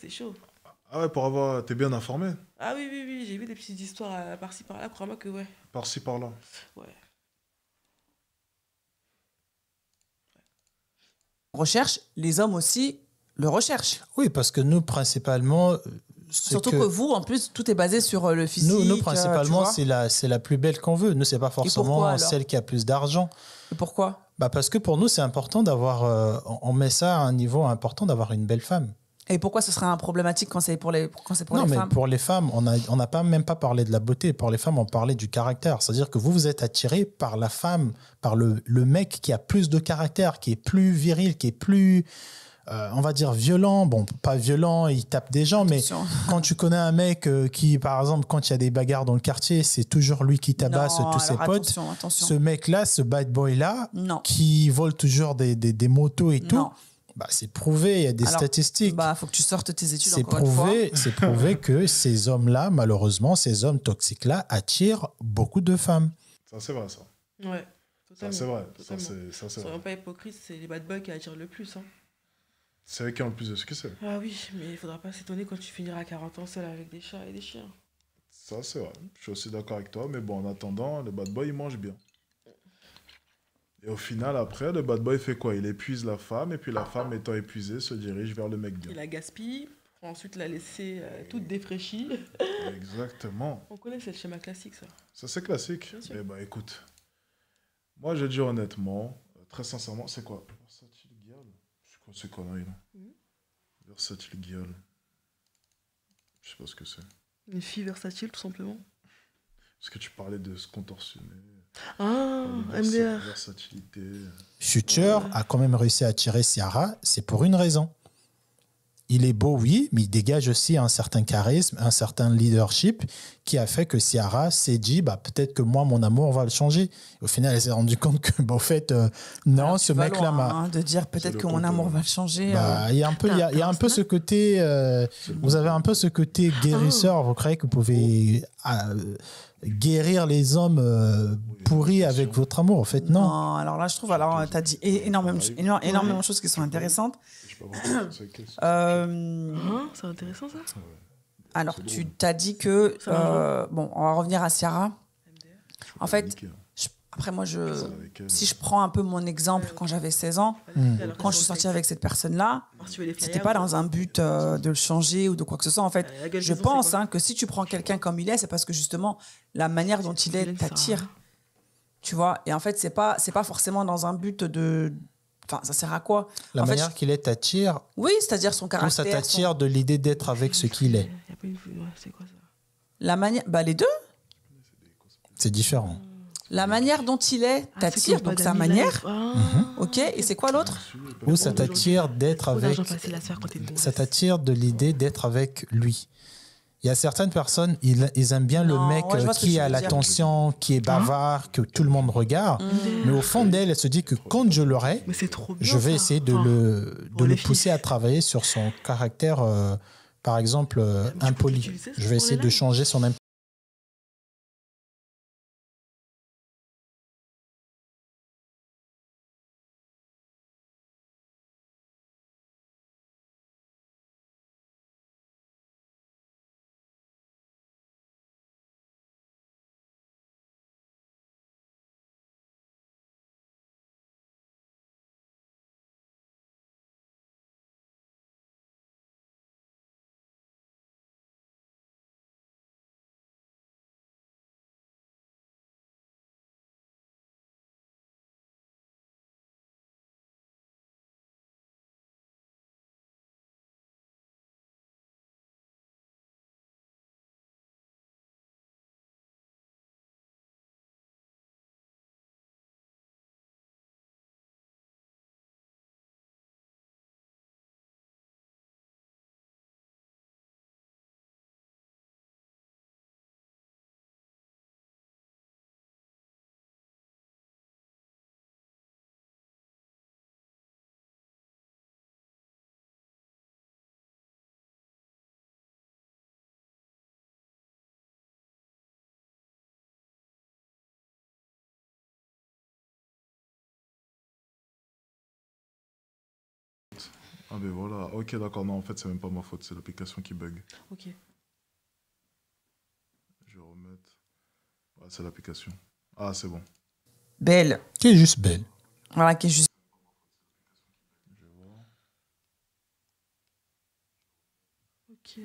Ah ouais, pour avoir... T'es bien informé. Ah oui, j'ai vu des petites histoires par-ci par-là, crois-moi que ouais. Par-ci, par-là. Ouais. Recherche, les hommes aussi le recherchent. Oui, parce que nous, principalement... Surtout que vous, en plus, tout est basé sur le physique. Nous principalement, c'est la plus belle qu'on veut. Nous, c'est pas forcément celle qui a plus d'argent. Et pourquoi? Parce que pour nous, c'est important d'avoir... on met ça à un niveau important d'avoir une belle femme. Et pourquoi ce serait un problématique quand c'est pour les femmes? Non, mais pour les femmes, on n'a pas même pas parlé de la beauté. Pour les femmes, on parlait du caractère. C'est-à-dire que vous êtes attiré par la femme, par le mec qui a plus de caractère, qui est plus viril, qui est plus... on va dire violent, bon pas violent, il tape des gens, Attention. Mais quand tu connais un mec qui, par exemple, quand il y a des bagarres dans le quartier, c'est toujours lui qui tabasse tous ses potes. Attention. Ce mec-là, ce bad boy-là, qui vole toujours des motos et tout, c'est prouvé, il y a des statistiques. Faut que tu sortes tes études encore une fois. C'est prouvé que ces hommes-là, malheureusement, ces hommes toxiques-là attirent beaucoup de femmes. Ça, c'est vrai, ça. Ouais, totalement. Ça, c'est vrai. Totalement. Ça, c'est Soyons vrai. pas hypocrites, c'est les bad boys qui attirent le plus. Hein. C'est eux qui ont le plus de succès. Ah oui, mais il faudra pas s'étonner quand tu finiras à 40 ans seul avec des chats et des chiens. Ça, c'est vrai. Je suis aussi d'accord avec toi. Mais bon, en attendant, le bad boy, il mange bien. Et au final, après, le bad boy fait quoi? Il épuise la femme. Et puis la femme, étant épuisée, se dirige vers le mec bien. Il la gaspille. Pour ensuite la laisser toute défraîchie. Exactement. On connaît, c'est le schéma classique, ça. Ça, c'est classique. Eh ben, écoute. Moi, je dis honnêtement, très sincèrement, c'est quoi? Versatile Girl? C'est quoi ces conneries, là? Versatile Girl. Je sais pas ce que c'est. Une fille versatile, tout simplement. Parce que tu parlais de se contorsionner. Ah, MDR. Versatilité. Future a quand même réussi à attirer Ciara, c'est pour une raison. Il est beau, oui, mais il dégage aussi un certain charisme, un certain leadership qui a fait que Ciara s'est dit peut-être que moi, mon amour va le changer. Au final, elle s'est rendue compte que, au fait, non, alors, ce mec-là m'a. De dire peut-être que mon amour va le changer. Il y a un peu ce côté. Vous avez un peu ce côté guérisseur. Vous croyez que vous pouvez guérir les hommes pourris avec votre amour? En fait, non. Non, alors là, je trouve, tu as dit énormément de choses qui sont intéressantes. C'est intéressant, ça. Alors, tu t'as dit que... bon, on va revenir à Ciara. En fait, après, moi, si je prends un peu mon exemple quand j'avais 16 ans, quand je suis sortie avec cette personne-là, c'était pas dans un but de le changer ou de quoi que ce soit. En fait, je pense que si tu prends quelqu'un comme il est, c'est parce que justement, la manière dont il est t'attire. Tu vois? Et en fait, c'est pas forcément dans un but de... Enfin, ça sert à quoi? La manière qu'il est t'attire. Oui, c'est-à-dire son caractère. Ou ça t'attire de l'idée d'être avec ce qu'il est. C'est quoi ça? La manière... les deux. C'est différent. La manière dont il est t'attire, donc sa manière. Ok, et c'est quoi l'autre? Ou ça t'attire d'être avec... Ça t'attire de l'idée d'être avec lui. Il y a certaines personnes, ils aiment bien le mec qui a l'attention, qui est bavard, que tout le monde regarde. Mais au fond d'elle, elle se dit que quand je l'aurai, je vais essayer de le pousser à travailler sur son caractère, par exemple, impoli. Je vais essayer de changer son Ah, ben voilà. Ok, d'accord. Non, en fait, c'est même pas ma faute. C'est l'application qui bug. Ok. Je vais remettre. Ouais, c'est l'application. Ah, c'est bon. Belle. Qui est juste belle. Voilà, qui est juste. Je vais voir. Ok.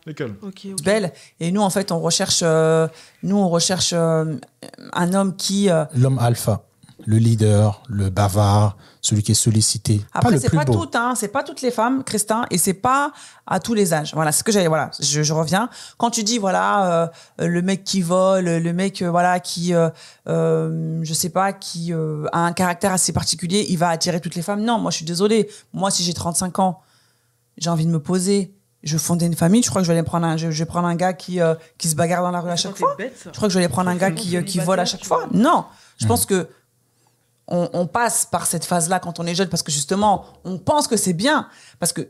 Lesquels? Ok, ok. Belle. Et nous, en fait, on recherche, un homme qui. L'homme alpha, le leader, le bavard, celui qui est sollicité. Après, pas le c'est plus pas beau. toutes, hein, c'est pas toutes les femmes, Christin, et c'est pas à tous les âges. Voilà, c'est ce que j'allais. Voilà, je reviens. Quand tu dis voilà, le mec qui vole, le mec voilà qui, je sais pas, qui a un caractère assez particulier, il va attirer toutes les femmes. Non, moi, je suis désolée. Moi, si j'ai 35 ans, j'ai envie de me poser. Je veux fonder une famille. Je crois que je vais aller prendre je vais prendre un gars qui se bagarre dans la rue à chaque fois. Bête, ça. Je crois que je vais aller prendre un gars qui vole à chaque fois. Non, je pense que on passe par cette phase-là quand on est jeune parce que justement, on pense que c'est bien. Parce que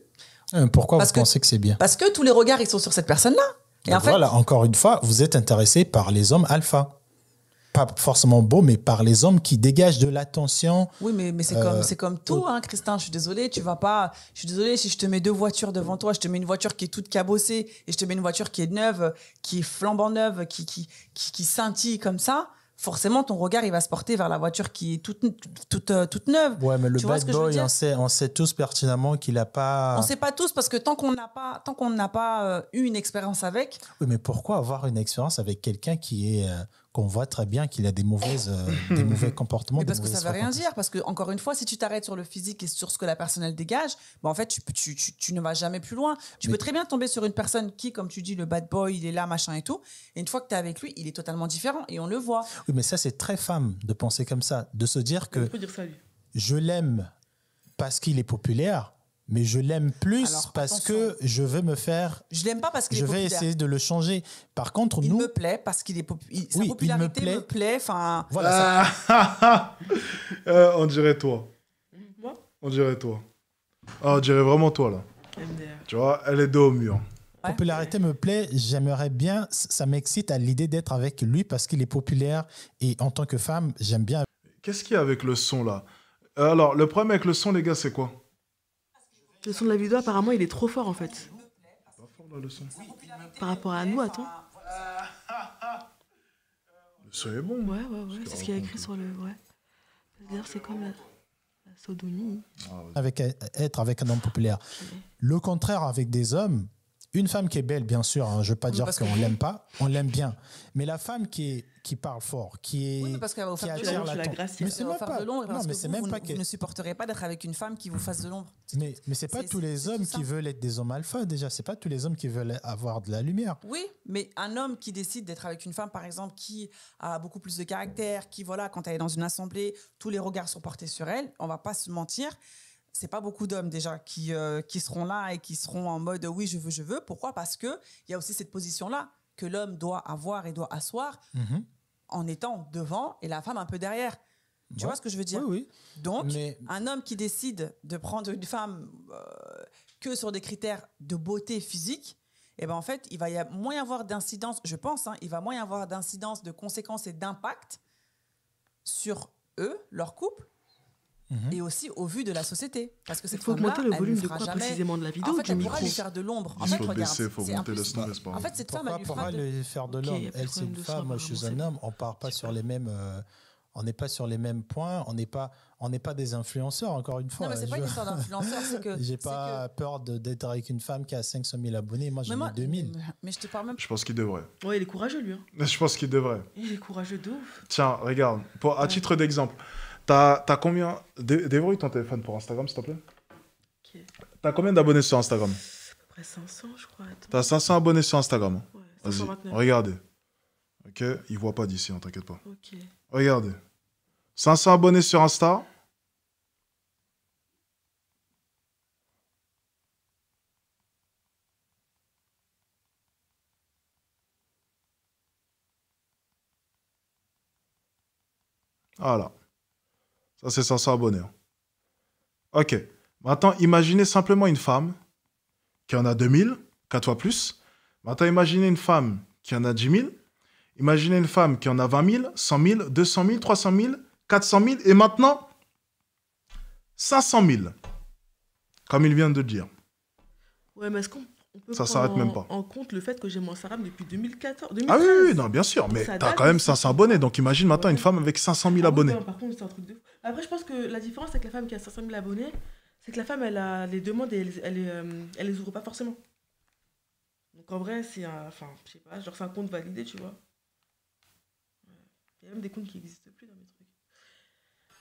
Pourquoi Parce vous que- pensez que c'est bien? Parce que tous les regards, ils sont sur cette personne-là. Et Donc en fait, voilà, encore une fois, vous êtes intéressé par les hommes alpha. Pas forcément beaux, mais par les hommes qui dégagent de l'attention. oui, mais c'est comme tout, hein, Christin. Je suis désolée, tu vas pas. Je suis désolée si je te mets deux voitures devant toi, je te mets une voiture qui est toute cabossée et je te mets une voiture qui est neuve, qui est flambant neuve, qui scintille comme ça. Forcément, ton regard, il va se porter vers la voiture qui est toute neuve. Ouais, mais le Tu vois bad ce que je veux boy, dire on sait tous pertinemment qu'il n'a pas... On sait pas tous parce que tant qu'on n'a pas eu une expérience avec, Oui, mais pourquoi avoir une expérience avec quelqu'un qui est qu'on voit très bien qu'il a des des mauvais comportements, mais des parce que ça mauvaises veut rien fréquentations. dire. Parce que encore une fois, si tu t'arrêtes sur le physique et sur ce que la personne elle dégage, bah en fait tu ne vas jamais plus loin. Tu Mais- peux très bien tomber sur une personne qui, comme tu dis, le bad boy, il est là, machin et tout. Et une fois que tu es avec lui, il est totalement différent et on le voit. Oui, mais ça, c'est très femme de penser comme ça, de se dire On que peut dire ça, lui. je l'aime parce qu'il est populaire, mais je l'aime plus Alors, parce attention. que je veux me faire... Je l'aime pas parce qu'il est Je vais populaire. essayer de le changer. Par contre, Il nous... me plaît parce qu'il est sa Oui, il me popularité plaît. me plaît. Enfin, Voilà, ça- Ah, on dirait toi. Moi On dirait toi. Ah, on dirait vraiment toi, là. MDR. Tu vois, elle est dos au mur. Ouais. popularité me plaît, j'aimerais bien, ça m'excite à l'idée d'être avec lui parce qu'il est populaire et en tant que femme, j'aime bien. Qu'est-ce qu'il y a avec le son, là? Alors, le problème avec le son, les gars, c'est quoi? Le son de la vidéo, apparemment, il est trop fort, en fait. Pas fort, là, le son. Par rapport à nous, attends. Le son est bon. Ouais. C'est ce qu'il y a écrit sur le... Ouais. C'est-à-dire, c'est comme la sodomie. Ah, ouais. Être avec un homme populaire. Le contraire avec des hommes, une femme qui est belle, bien sûr, hein, je ne veux pas Oui, dire parce qu'on que- l'aime pas, on l'aime bien. Mais la femme qui parle fort, qui est... oui, mais parce qu'elle va vous qui faire de attire l'ombre, tu la l'attention. gracies. Mais ça c'est va même faire pas... de l'ombre Non, parce mais que c'est vous, même pas que... vous ne supporterez pas d'être avec une femme qui vous fasse de l'ombre. Mais c'est pas tous les hommes tout qui ça. veulent être des hommes alpha, déjà. C'est pas tous les hommes qui veulent avoir de la lumière. Oui, mais un homme qui décide d'être avec une femme, par exemple, qui a beaucoup plus de caractère, qui, voilà, quand elle est dans une assemblée, tous les regards sont portés sur elle, on va pas se mentir, c'est pas beaucoup d'hommes déjà qui seront là et qui seront en mode oui, je veux. Pourquoi? Parce qu'il y a aussi cette position-là que l'homme doit avoir et doit asseoir Mhm. en étant devant et la femme un peu derrière. Tu Ouais. vois ce que je veux dire? Oui, Donc, Mais- un homme qui décide de prendre une femme que sur des critères de beauté physique, eh ben en fait, il va moins y avoir d'incidence, je pense, hein, il va moins y avoir d'incidence, de conséquences et d'impact sur eux, leur couple, Mhm. et aussi au vu de la société. Parce que Il cette faut femme-là, augmenter le elle volume lui de fera quoi jamais... précisément de la vidéo En ou fait, du elle micro? pourra lui faire de l'ombre. En Il fait, faut regarde, baisser, il faut c'est en monter le plus- son, c'est pas En grave. fait, cette femme, elle lui Pourquoi fera de... lui faire de Ok, l'homme? y a plus Elle, de c'est une problème de femme, son, moi, je suis un apparemment, homme. On part pas c'est sur pas- les mêmes... on n'est pas sur les mêmes points. On n'est pas des influenceurs, encore une fois. Non, mais c'est pas une histoire d'influenceur, c'est que... J'ai c'est pas peur d'être avec une femme qui a 500 000 abonnés. Moi, que- j'en ai 2000. Mais je te parle même Je pense qu'il devrait. Ouais, il est courageux, lui. Hein. Je pense qu'il devrait. Il est courageux de ouf. Tiens, regarde. À titre d'exemple, t'as combien... Déverrouille ton téléphone pour Instagram, s'il te plaît. Ok. T'as combien d'abonnés sur Instagram? À peu près 500, je crois. Attends. T'as 500 abonnés sur Instagram. Ouais, Vas-y, 529. regardez. Ok, il voit pas d'ici, hein, t'inquiète pas. Ok. Regardez. 500 abonnés sur Insta. Voilà. Ça, c'est 500 abonnés. hein. Ok. Maintenant, imaginez simplement une femme qui en a 2000, 4 fois plus. Maintenant, imaginez une femme qui en a 10 000. Imaginez une femme qui en a 20 000, 100 000, 200 000, 300 000, 400 000 et maintenant 500 000. Comme il vient de dire. Ouais, mais est-ce qu'on peut Ça prendre s'arrête même pas. en compte le fait que j'ai mon Instagram depuis 2014, Ah 2013? oui, non, bien sûr. Mais Ça t'as date quand même aussi. 500 abonnés. Donc imagine maintenant une femme avec 500 000 Ah oui, abonnés. non, par contre, c'est un truc de fou. Après, je pense que la différence avec la femme qui a 500 000 abonnés, c'est que la femme, elle a les demandes et elle les ouvre pas forcément. Donc en vrai, c'est un. Enfin, je sais pas, genre c'est un compte validé, tu vois. Il y a même des comptes qui n'existent plus dans mes trucs.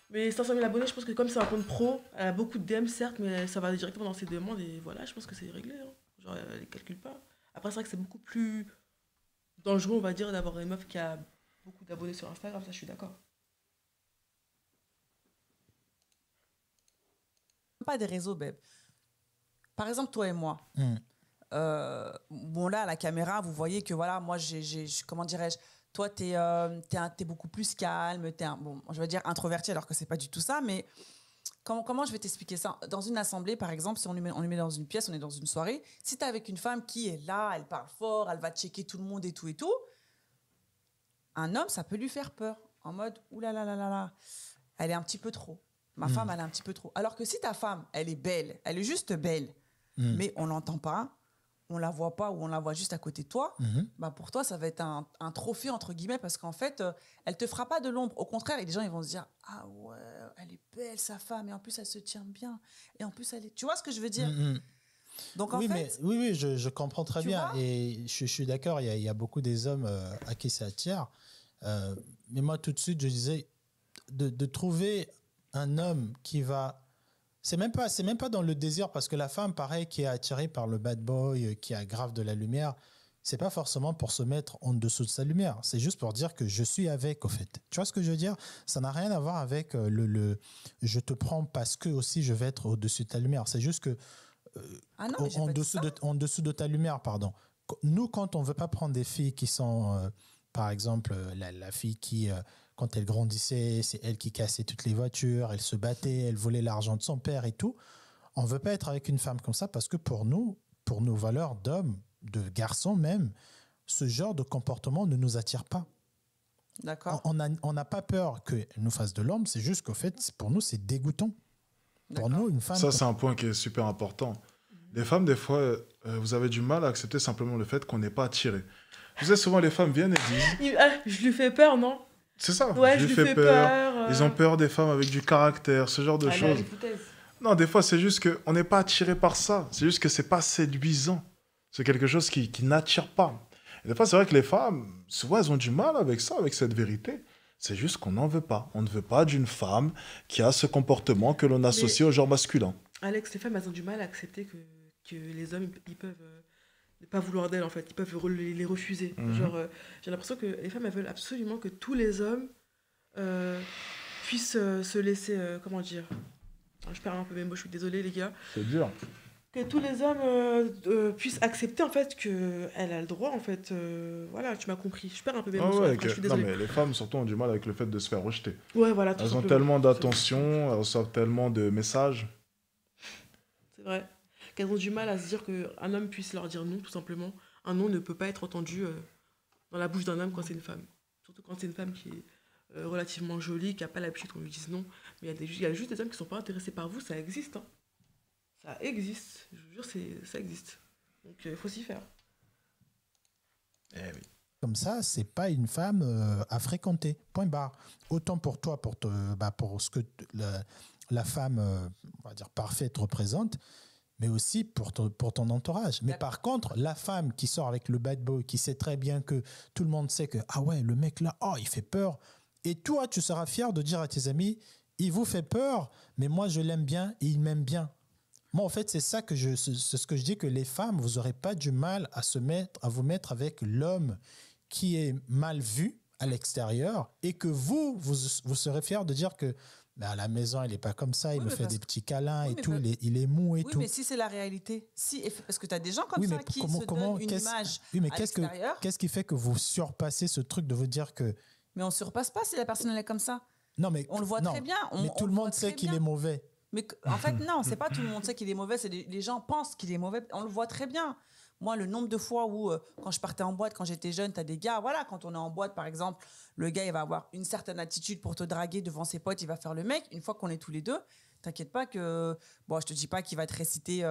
Mais 500 000 abonnés, je pense que comme c'est un compte pro, elle a beaucoup de DM, certes, mais ça va directement dans ses demandes et voilà, je pense que c'est réglé. Hein. Genre, elle les calcule pas. Après, c'est vrai que c'est beaucoup plus dangereux, on va dire, d'avoir une meuf qui a beaucoup d'abonnés sur Instagram, ça, je suis d'accord. Pas des réseaux, babe. Par exemple, toi et moi. Bon, là, à la caméra, vous voyez que, voilà, moi, comment dirais-je, toi, t'es beaucoup plus calme, bon, je vais dire introverti, alors que c'est pas du tout ça, mais comment je vais t'expliquer ça? Dans une assemblée, par exemple, si on lui met dans une pièce, on est dans une soirée, si t'es avec une femme qui est là, elle parle fort, elle va checker tout le monde et tout, un homme, ça peut lui faire peur, en mode, oulala, elle est un petit peu trop. Ma femme, elle est un petit peu trop. Alors que si ta femme, elle est belle, elle est juste belle, mais on l'entend pas, on la voit pas ou on la voit juste à côté de toi, bah pour toi, ça va être un trophée, entre guillemets, parce qu'en fait, elle te fera pas de l'ombre. Au contraire, et les gens, ils vont se dire, ah ouais, elle est belle, sa femme, et en plus, elle se tient bien. Et en plus, elle est... Tu vois ce que je veux dire? Donc, oui, en fait... oui, je comprends très bien. vois? Et je suis d'accord, il y a beaucoup des hommes à qui ça attire. Mais moi, tout de suite, je disais, de trouver un homme qui va... C'est même pas dans le désir, parce que la femme, pareil, qui est attirée par le bad boy, qui a grave de la lumière, c'est pas forcément pour se mettre en dessous de sa lumière. C'est juste pour dire que je suis avec, au fait. Tu vois ce que je veux dire? Ça n'a rien à voir avec je te prends parce que aussi je vais être au-dessus de ta lumière. C'est juste que en dessous de ta lumière, pardon. Nous, quand on veut pas prendre des filles qui sont, par exemple, la fille qui... quand elle grandissait, c'est elle qui cassait toutes les voitures, elle se battait, elle volait l'argent de son père et tout. On ne veut pas être avec une femme comme ça parce que pour nous, pour nos valeurs d'hommes, de garçons même, ce genre de comportement ne nous attire pas. D'accord. On n'a pas peur qu'elle nous fasse de l'ombre, c'est juste qu'au fait, pour nous, c'est dégoûtant. Pour nous, une femme... Ça, c'est un point qui est super important. Les femmes, des fois, vous avez du mal à accepter simplement le fait qu'on n'est pas attiré. Vous savez, souvent, les femmes viennent et disent... Je lui fais peur, non? C'est ça, ouais, je lui fais peur. Ils ont peur des femmes avec du caractère, ce genre de choses. Non, des fois, c'est juste qu'on n'est pas attiré par ça. C'est juste que c'est pas séduisant. C'est quelque chose qui n'attire pas. Et des fois, c'est vrai que les femmes, souvent, elles ont du mal avec ça, avec cette vérité. C'est juste qu'on n'en veut pas. On ne veut pas d'une femme qui a ce comportement que l'on associe au genre masculin. Alex, les femmes, elles ont du mal à accepter que les hommes, ils peuvent ne pas vouloir d'elles, en fait. Ils peuvent les refuser. Genre, j'ai l'impression que les femmes, elles veulent absolument que tous les hommes puissent se laisser... comment dire? Je perds un peu mes mots, je suis désolée, les gars. C'est dur. Que tous les hommes puissent accepter, en fait, qu'elle a le droit, en fait. Voilà, tu m'as compris. Je perds un peu mes mots sur la phrase, je suis désolée. Non, mais les femmes, surtout, ont du mal avec le fait de se faire rejeter. Ouais, voilà, elles ont tellement d'attention, elles reçoivent tellement de messages. C'est vrai. Qu'elles ont du mal à se dire qu'un homme puisse leur dire non, tout simplement. Un non ne peut pas être entendu dans la bouche d'un homme quand c'est une femme. Surtout quand c'est une femme qui est relativement jolie, qui n'a pas l'habitude qu'on lui dise non. Mais il y a juste des hommes qui ne sont pas intéressés par vous, ça existe. Hein. Ça existe. Je vous jure, ça existe. Donc, il faut s'y faire. Eh oui. Comme ça, c'est pas une femme à fréquenter. Point barre. Autant pour toi, pour ce que la femme, on va dire, parfaite représente, mais aussi pour ton entourage. Mais par contre, la femme qui sort avec le bad boy, qui sait très bien que tout le monde sait que, ah ouais, le mec là, oh, il fait peur. Et toi, tu seras fier de dire à tes amis, il vous fait peur, mais moi, je l'aime bien et il m'aime bien. Moi, en fait, c'est ce que je dis, que les femmes, vous n'aurez pas du mal à vous mettre avec l'homme qui est mal vu à l'extérieur et que vous serez fier de dire que à la maison, il n'est pas comme ça, il me fait des petits câlins et tout, il est mou et tout. Oui, mais si c'est la réalité, parce que tu as des gens comme ça qui se donnent une image à l'extérieur. Qu'est-ce qui fait que vous surpassez ce truc de vous dire que... Mais on ne surpasse pas si la personne elle est comme ça. Non, mais... On le voit très bien. Mais tout le monde sait qu'il est mauvais. Mais en fait, non, c'est pas tout le monde sait qu'il est mauvais, c'est les gens pensent qu'il est mauvais. On le voit très bien. Moi, le nombre de fois où, quand je partais en boîte, quand j'étais jeune, t'as des gars, voilà, quand on est en boîte, par exemple, le gars, il va avoir une certaine attitude pour te draguer devant ses potes, il va faire le mec. Une fois qu'on est tous les deux, t'inquiète pas que... Bon, je te dis pas qu'il va te réciter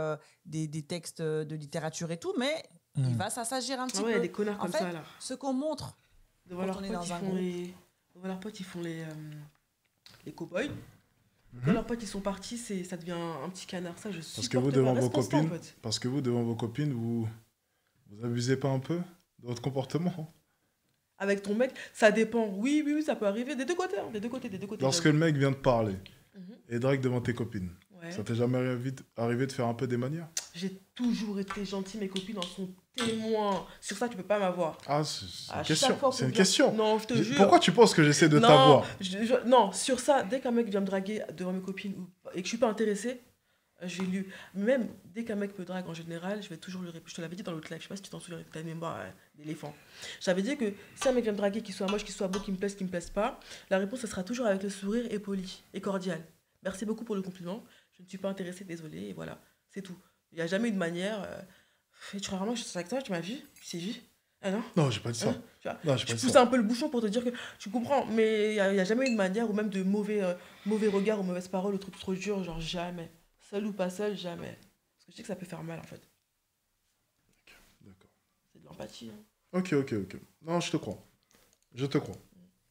des textes de littérature et tout, mais il va s'assagir un petit peu. Il y a des connards comme fait, ça, là. Ce qu'on montre Devant quand leurs on est potes, dans un groupe. Devant leurs potes, ils font les cow-boys. Quand leurs potes ils sont partis, ça devient un petit canard. Ça, je Parce que vous, devant vos copines, parce que vous, devant vos copines, vous abusez pas un peu de votre comportement. Avec ton mec, ça dépend. Oui, ça peut arriver des deux côtés. Hein, des deux côtés. Lorsque le mec vient de parler et drague devant tes copines, ouais. Ça t'est jamais arrivé de faire un peu des manières? J'ai toujours été gentille, mes copines en sont témoins. Sur ça, tu peux pas m'avoir. Ah, c'est une question. C'est une question. Non, je te jure. Pourquoi tu penses que j'essaie de t'avoir? Non, sur ça, dès qu'un mec vient me draguer devant mes copines et que je suis pas intéressée, j'ai lu. Même dès qu'un mec me drague en général, je vais toujours lui répondre. Je te l'avais dit dans l'autre live, je sais pas si tu t'en souviens, t'as une mémoire d'éléphant. J'avais dit que si un mec vient me draguer, qu'il soit moche, qu'il soit beau, qu'il me plaise pas, la réponse, ça sera toujours avec le sourire et poli et cordial. Merci beaucoup pour le compliment. Je ne suis pas intéressée, désolée, et voilà, c'est tout. Il n'y a jamais eu de manière. Tu crois vraiment que je suis avec toi, tu m'as vu? Tu sais vu? Ah non? Non, j'ai pas dit ça. Je pousse un peu le bouchon pour te dire que tu comprends, mais il n'y a jamais eu de manière, ou même de mauvais regards ou mauvaises paroles, ou trucs trop durs, genre jamais. Seul ou pas seul, jamais. Parce que je sais que ça peut faire mal en fait. D'accord. C'est de l'empathie. Hein. Ok. Non, je te crois.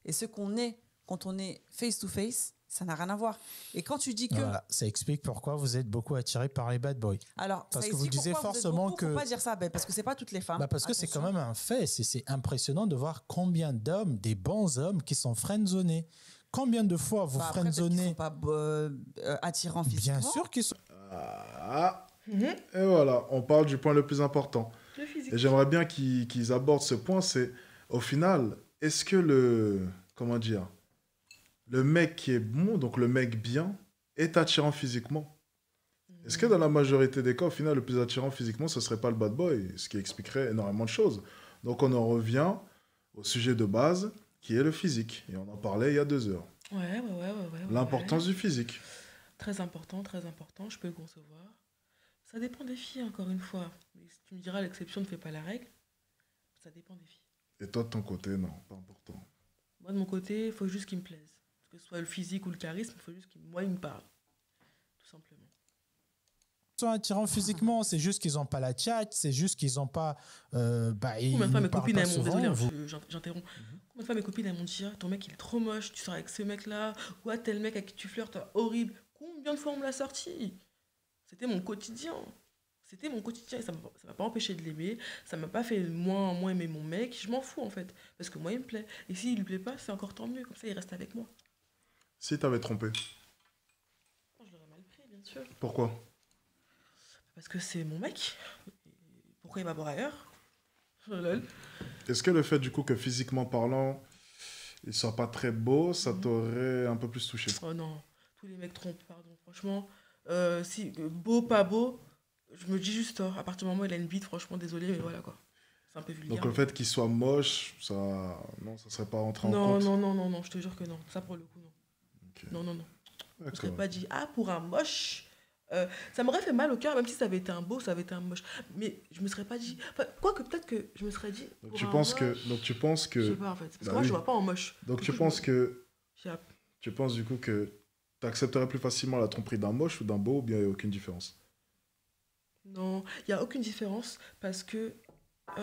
Et ce qu'on est quand on est face to face, ça n'a rien à voir. Et quand tu dis que... Voilà, ça explique pourquoi vous êtes beaucoup attiré par les bad boys. Alors, parce ça que vous disiez forcément que... Faut pas dire ça, parce que c'est pas toutes les femmes. Parce que c'est quand même un fait. C'est impressionnant de voir combien d'hommes, des bons hommes, qui sont friendzonés. Combien de fois vous friendzonez... Après, ils sont pas attirants physiquement. Bien sûr qu'ils sont... Et voilà, on parle du point le plus important. Le physique. Et j'aimerais bien qu'ils abordent ce point, c'est, au final, est-ce que le mec qui est bon, donc le mec bien, est attirant physiquement? Est-ce que dans la majorité des cas, au final, le plus attirant physiquement, ce serait pas le bad boy, ce qui expliquerait énormément de choses. Donc on en revient au sujet de base, qui est le physique. Et on en parlait il y a 2 heures. Ouais. L'importance du physique. Très important, je peux le concevoir. Ça dépend des filles, encore une fois. Mais si tu me diras, l'exception ne fait pas la règle. Ça dépend des filles. Et toi, de ton côté, non, pas important. Moi, de mon côté, il faut juste qu'il me plaise. Que ce soit le physique ou le charisme, il faut juste qu'il me parle. Tout simplement. Ils sont attirants physiquement, c'est juste qu'ils n'ont pas la tchatch, c'est juste qu'ils n'ont pas... Combien de fois mes copines, elles m'ont... Désolé, j'interromps. Combien de fois mes copines, elles m'ont dit, ton mec, il est trop moche, tu sors avec ce mec-là, ou tel mec avec qui tu flirtes, horrible. Combien de fois on me l'a sorti? C'était mon quotidien. Et ça m'a pas empêché de l'aimer. Ça m'a pas fait moins aimer mon mec. Je m'en fous, en fait. Parce que moi, il me plaît. Et s'il lui plaît pas, c'est encore tant mieux. Comme ça, il reste avec moi. Si t'avais trompé? Je l'aurais mal pris, bien sûr. Pourquoi? Parce que c'est mon mec. Pourquoi il va voir ailleurs? Est-ce que le fait, du coup, que physiquement parlant, il soit pas très beau, ça t'aurait un peu plus touché? Oh non. Tous les mecs trompent, pardon. Franchement... si beau, pas beau, je me dis juste, à partir du moment où il a une bite, franchement, désolé, mais voilà quoi. C'est un peu vulgaire. Donc le fait qu'il soit moche, ça serait pas rentré en compte? Non, je te jure que non. Ça pour le coup, non. Okay. Non. Je ne serais pas dit, pour un moche, ça m'aurait fait mal au cœur, même si ça avait été un beau, ça avait été un moche. Mais je me serais pas dit, quoique peut-être que je me serais dit. Donc tu penses que. Je sais pas en fait. Parce que moi je vois pas en moche. Donc tu penses tu penses du coup que tu accepterais plus facilement la tromperie d'un moche ou d'un beau, ou bien il n'y a aucune différence? Non, il n'y a aucune différence parce que y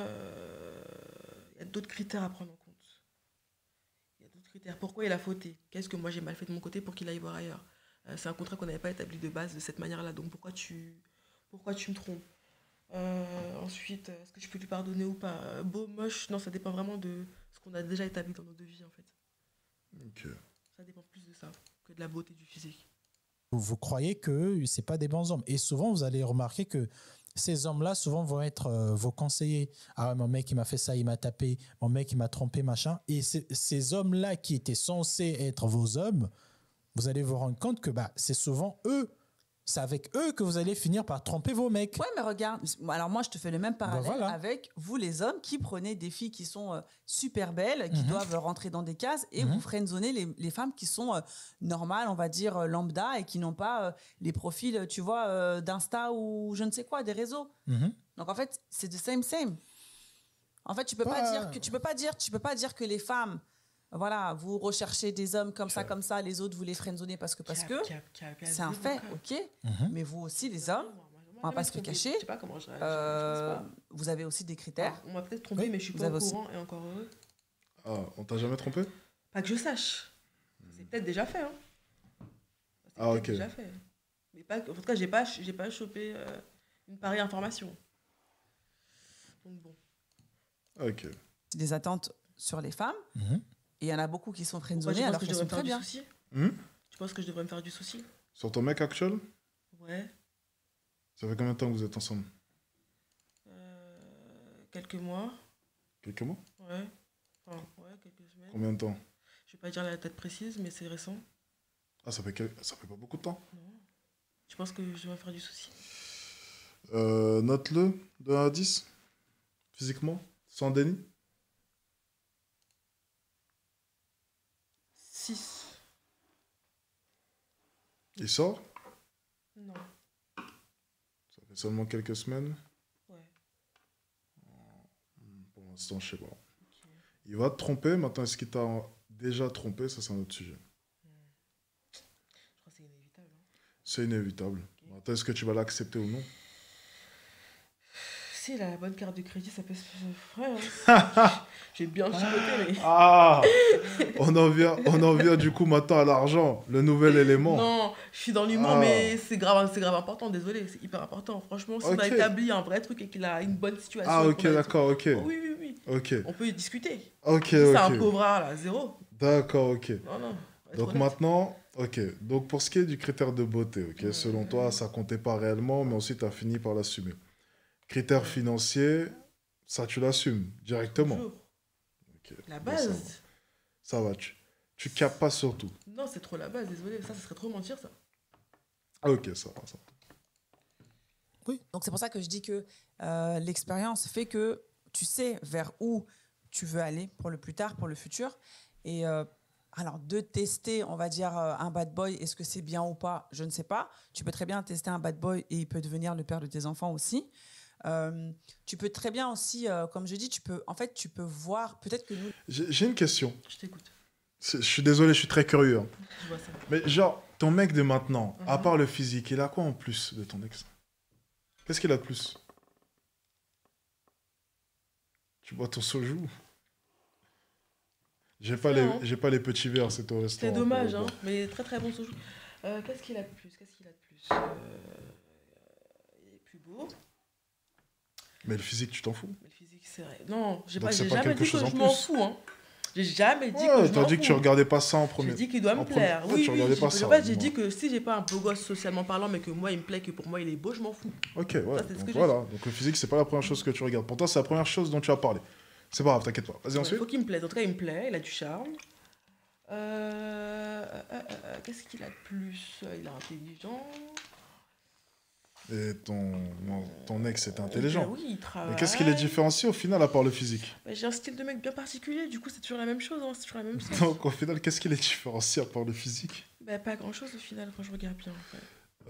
a d'autres critères à prendre en compte. Il y a d'autres critères. Pourquoi il a fauté? Qu'est-ce que moi j'ai mal fait de mon côté pour qu'il aille voir ailleurs? C'est un contrat qu'on n'avait pas établi de base de cette manière-là. Donc pourquoi tu me trompes? Ensuite, est-ce que je peux lui pardonner ou pas? Beau, moche, non, ça dépend vraiment de ce qu'on a déjà établi dans nos devis en fait. Ok. Ça dépend plus de ça que de la beauté du physique. Vous croyez que c'est pas des bons hommes. Et souvent, vous allez remarquer que ces hommes-là, souvent, vont être vos conseillers. Ah, mon mec, il m'a fait ça, il m'a tapé. Mon mec, il m'a trompé, machin. Et ces hommes-là qui étaient censés être vos hommes, vous allez vous rendre compte que c'est souvent eux. C'est avec eux que vous allez finir par tromper vos mecs. Ouais, mais regarde, alors moi, je te fais le même parallèle voilà. avec vous, les hommes, qui prenez des filles qui sont super belles, qui doivent rentrer dans des cases, et vous friendzonez les femmes qui sont normales, on va dire lambda, et qui n'ont pas les profils, tu vois, d'Insta ou je ne sais quoi, des réseaux. Donc en fait, c'est the same. En fait, tu peux pas dire que les femmes, voilà, vous recherchez des hommes comme ça, les autres vous les friendzonez parce que c'est un fait, ok. Mais vous aussi les hommes, on va pas se le cacher. Je sais pas comment je pense pas. Vous avez aussi des critères. On m'a peut-être trompé, mais je suis pas au courant et encore heureux. Ah, on t'a jamais trompé? Pas que je sache. C'est peut-être déjà fait. Hein. C'est ok. déjà fait. Mais pas, en tout cas, j'ai pas chopé une pareille information. Donc bon. Ok. Des attentes sur les femmes. Et il y en a beaucoup qui sont friendzonés alors qu'elles sont très bien. Tu penses que je devrais me faire du souci? Sur ton mec actuel? Ouais. Ça fait combien de temps que vous êtes ensemble? Quelques mois. Quelques mois? Ouais. Enfin, ouais, quelques semaines. Combien de temps? Je vais pas dire la date précise, mais c'est récent. Ah, ça fait pas beaucoup de temps? Non. Tu penses que je devrais me faire du souci? Note-le de 1 à 10. Physiquement, sans déni. 6. Il sort? Non. Ça fait seulement quelques semaines. Ouais. Pour l'instant, je sais pas. Okay. Il va te tromper. Maintenant, est-ce qu'il t'a déjà trompé? Ça, c'est un autre sujet. Je crois que c'est inévitable. Hein. C'est inévitable. Okay. Maintenant, est-ce que tu vas l'accepter ou non? Si, il a la bonne carte de crédit, ça peut se faire. J'ai bien chipoté, mais... Ah on en vient du coup maintenant à l'argent, le nouvel élément. Non, je suis dans l'humour, mais c'est grave important, désolé, c'est hyper important. Franchement, si on a établi un vrai truc et qu'il a une bonne situation... Ah, ok, d'accord, ok. Oh, oui. Okay. On peut y discuter. Ok, si c'est un pauvre là, 0. D'accord, ok. Non. Donc maintenant, ok. Donc pour ce qui est du critère de beauté, ok, selon toi, ça comptait pas réellement, mais ensuite tu as fini par l'assumer. Critères financiers, ça tu l'assumes directement. Toujours. Okay. La base. Ça va, tu capes pas sur tout. Non, c'est trop la base, désolé. Ça serait trop mentir, ça. Ok, ça va. Oui. Donc c'est pour ça que je dis que l'expérience fait que tu sais vers où tu veux aller pour le plus tard, pour le futur. Et alors, de tester, on va dire, un bad boy, est-ce que c'est bien ou pas? Je ne sais pas. Tu peux très bien tester un bad boy et il peut devenir le père de tes enfants aussi. Tu peux très bien aussi, comme je dis, tu peux voir, peut-être que nous... J'ai une question. Je t'écoute. Je suis désolé, je suis très curieux. Hein. Je vois ça. Mais genre, ton mec de maintenant, à part le physique, il a quoi en plus de ton ex? Qu'est-ce qu'il a de plus? Tu bois ton soju? J'ai pas les petits verres, c'est au restaurant. C'est dommage, hein, mais très très bon soju. Qu'est-ce qu'il a de plus? Il est plus beau. Mais le physique, tu t'en fous? Mais le physique, c'est vrai. Non, j'ai jamais dit que je m'en fous. Hein. J'ai jamais dit que je m'en fous. T'as dit que tu regardais pas ça en premier. J'ai dit qu'il doit me plaire. Oui, tu regardais pas ça. En fait, j'ai dit que si j'ai pas un beau gosse socialement parlant, mais que moi, il me plaît, que pour moi, il est beau, je m'en fous. Ok, ouais. Donc voilà. Donc le physique, c'est pas la première chose que tu regardes. Pour toi, c'est la première chose dont tu as parlé. C'est pas grave, t'inquiète pas. Vas-y, ensuite. Il faut qu'il me plaise. En tout cas, il me plaît. Il a du charme. Qu'est-ce qu'il a de plus? Il est intelligent. Et ton ex est intelligent. Oui, il travaille. Mais qu'est-ce qui les différencie au final à part le physique? J'ai un style de mec bien particulier, du coup c'est toujours la même chose, hein, c'est toujours la même chose. Donc au final, qu'est-ce qui les différencie à part le physique? Pas grand chose au final, quand je regarde bien. En fait.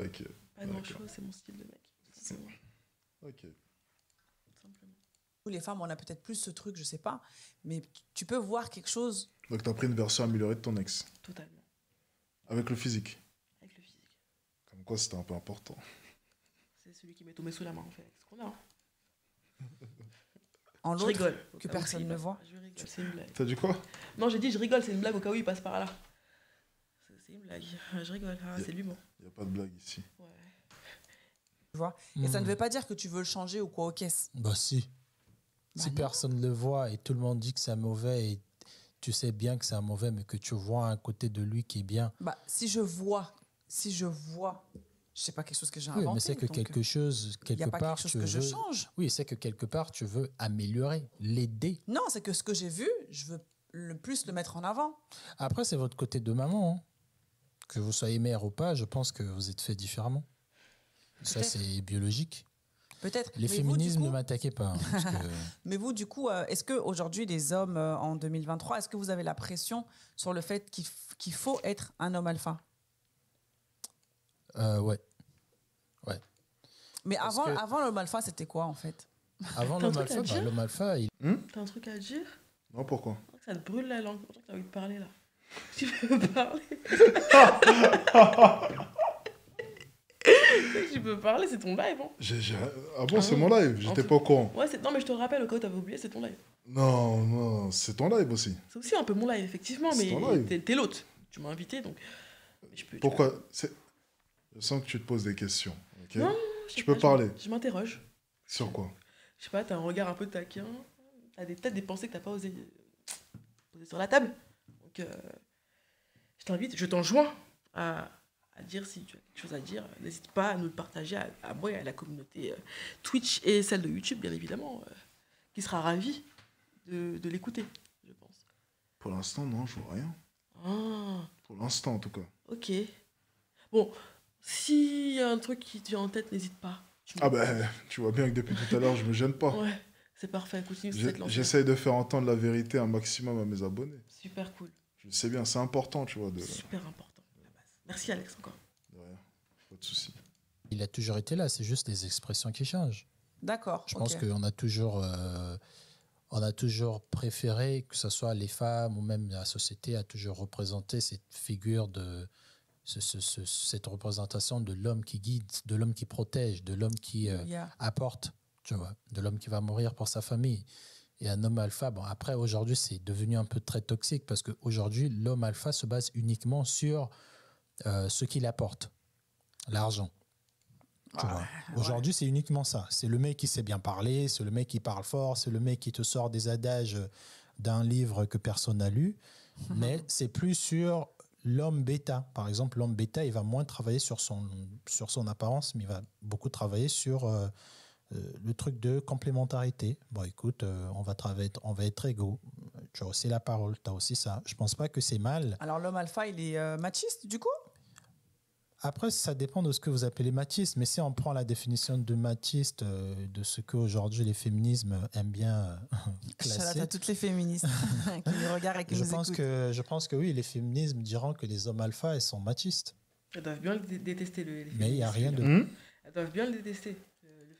Ok. Pas grand chose, c'est mon style de mec. Ok. Simplement. Les femmes, on a peut-être plus ce truc, je sais pas, mais tu peux voir quelque chose. Donc t'as pris une version améliorée de ton ex? Totalement. Avec le physique? Avec le physique. Comme quoi c'était un peu important. C'est celui qui met tombé sous la main, en fait. C'est ce qu'on a. En l'autre, je rigole. Que personne ne voit. Je rigole, c'est une blague. T'as dit quoi? Non, j'ai dit je rigole, c'est une blague au cas où il passe par là. C'est une blague. Je rigole, c'est l'humour. Il n'y a pas de blague ici. Ouais. Tu vois? Et ça ne veut pas dire que tu veux le changer ou quoi aux caisses. Bah si. Si personne ne le voit et tout le monde dit que c'est mauvais et tu sais bien que c'est un mauvais, mais que tu vois un côté de lui qui est bien. Bah, si je vois, je sais pas, quelque chose que j'ai inventé. Oui, mais c'est que quelque chose, quelque part, tu veux... je change. Oui, c'est que quelque part, tu veux améliorer, l'aider. Non, c'est que ce que j'ai vu, je veux le plus le mettre en avant. Après, c'est votre côté de maman. Hein. Que vous soyez mère ou pas, je pense que vous êtes fait différemment. Ça, c'est biologique. Peut-être. Les féminismes, ne m'attaquez pas. Hein, parce que... Mais vous, du coup, est-ce qu'aujourd'hui, les hommes, en 2023, est-ce que vous avez la pression sur le fait qu'il faut être un homme alpha? Ouais. Mais Parce avant, que- avant l'homme alpha, c'était quoi en fait? Avant T'as un l'homme truc à alpha, dire l'homme alpha, il... T'as un truc à dire? Non, pourquoi? Ça te brûle la langue. T'as envie de parler là. Tu veux parler? Tu peux parler, c'est ton live. Hein. Ah bon, c'est mon live, j'étais pas au courant. Ouais, non, mais je te rappelle, au cas où t'avais oublié, c'est ton live. Non, non, c'est ton live aussi. C'est aussi un peu mon live, effectivement, C'est mais ton live. t'es l'hôte. Tu m'as invité, donc. Je peux, Pourquoi? Je sens que tu te poses des questions. Ok. Non, je sais Tu peux pas, parler. Je m'interroge. Sur quoi? Je sais pas, t'as un regard un peu taquin. T'as peut-être des pensées que t'as pas osé poser sur la table. Donc, je t'invite, je t'enjoins à dire si tu as quelque chose à dire. N'hésite pas à nous le partager à moi et à la communauté Twitch et celle de YouTube, bien évidemment, qui sera ravie de l'écouter, je pense. Pour l'instant, non, je vois rien. Ah, Pour l'instant, en tout cas. ok. Bon, s'il y a un truc qui te vient en tête, n'hésite pas. Ah ben, tu vois bien que depuis tout à l'heure, je me gêne pas. Ouais, c'est parfait, continue sur cette lancée. J'essaye de faire entendre la vérité un maximum à mes abonnés. Super cool, Je sais bien, c'est important, tu vois. super important, à la base. Merci Alex encore. De rien, pas de souci. il a toujours été là, c'est juste les expressions qui changent. D'accord. Je pense ok. qu'on a toujours, on a toujours préféré que ce soit les femmes ou même la société a toujours représenté cette figure de cette représentation de l'homme qui guide, de l'homme qui protège, de l'homme qui Yeah. apporte, tu vois, de l'homme qui va mourir pour sa famille. Et un homme alpha, bon, après, aujourd'hui, c'est devenu un peu très toxique parce qu'aujourd'hui, l'homme alpha se base uniquement sur ce qu'il apporte, l'argent. Tu vois. Aujourd'hui, c'est uniquement ça. C'est le mec qui sait bien parler, c'est le mec qui parle fort, c'est le mec qui te sort des adages d'un livre que personne n'a lu. Mais c'est plus sur l'homme bêta. Par exemple, l'homme bêta, il va moins travailler sur son apparence, mais il va beaucoup travailler sur le truc de complémentarité. Bon, écoute, on va être égaux. Tu as aussi la parole, tu as aussi ça. Je pense pas que c'est mal. Alors l'homme alpha, il est machiste du coup? Après, ça dépend de ce que vous appelez machiste, mais si on prend la définition de machiste, de ce qu'aujourd'hui les féminismes aiment bien Shout-out classer, à toutes les féministes qui nous regardent et qui nous écoutent. je pense que oui, les féminismes diront que les hommes alpha, ils sont machistes. Elles doivent bien le détester, les féministes. Mais il n'y a rien de... Elles doivent bien le détester,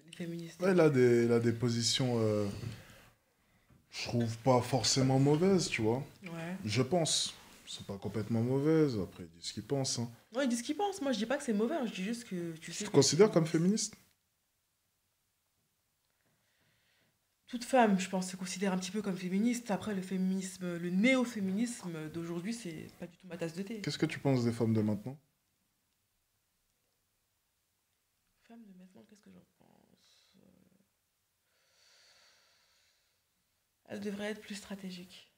les féministes. Ouais, il a des positions, je trouve pas forcément mauvaises, tu vois. Ouais. Je pense. C'est pas complètement mauvaises, après ils disent ce qu'ils pensent. Hein. Non, ils disent ce qu'ils pensent. Moi, je dis pas que c'est mauvais, hein. Je dis juste que tu Tu sais. te que considères comme féministe? toute femme, je pense, se considère un petit peu comme féministe. Après, le féminisme, le néo-féminisme d'aujourd'hui, c'est pas du tout ma tasse de thé. Qu'est-ce que tu penses des femmes de maintenant? Femme de maintenant, qu'est-ce que j'en pense? Elle devrait être plus stratégique.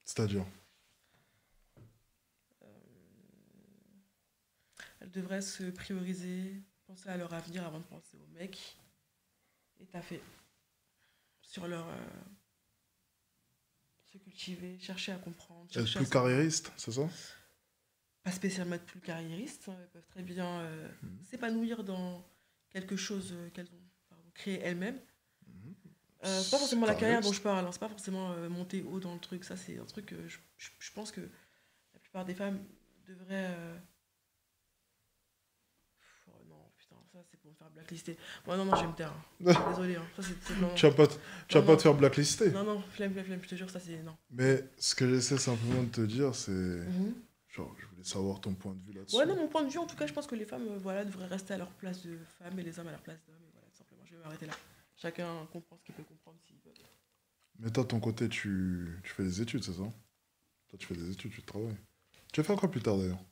C'est-à-dire? Elles devraient se prioriser, penser à leur avenir avant de penser aux mecs. Et taffer sur leur... se cultiver, chercher à comprendre. Être chercher à plus savoir. carriériste, c'est ça? Pas spécialement être plus carriéristes, hein, elles peuvent très bien s'épanouir dans quelque chose qu'elles ont créé elles-mêmes. C'est pas forcément la carrière dont je parle, hein, c'est pas forcément monter haut dans le truc, ça c'est un truc que je pense que la plupart des femmes devraient... Oh non, putain, ça c'est pour me faire blacklister. Bon, non, je vais me taire. Hein. Désolé, hein. Ça, non. Tu vas pas Non. te faire blacklister. Non, flemme, je te jure, ça c'est... Non. Mais ce que j'essaie simplement de te dire, c'est... Genre, je voulais savoir ton point de vue là-dessus. Ouais, non, mon point de vue, en tout cas, je pense que les femmes devraient rester à leur place de femmes et les hommes à leur place d'hommes. Et voilà, tout simplement, je vais m'arrêter là. Chacun comprend ce qu'il peut comprendre s'il veut. Mais toi, de ton côté, tu fais des études, c'est ça? Toi, tu fais des études, tu travailles. Tu vas faire quoi plus tard d'ailleurs?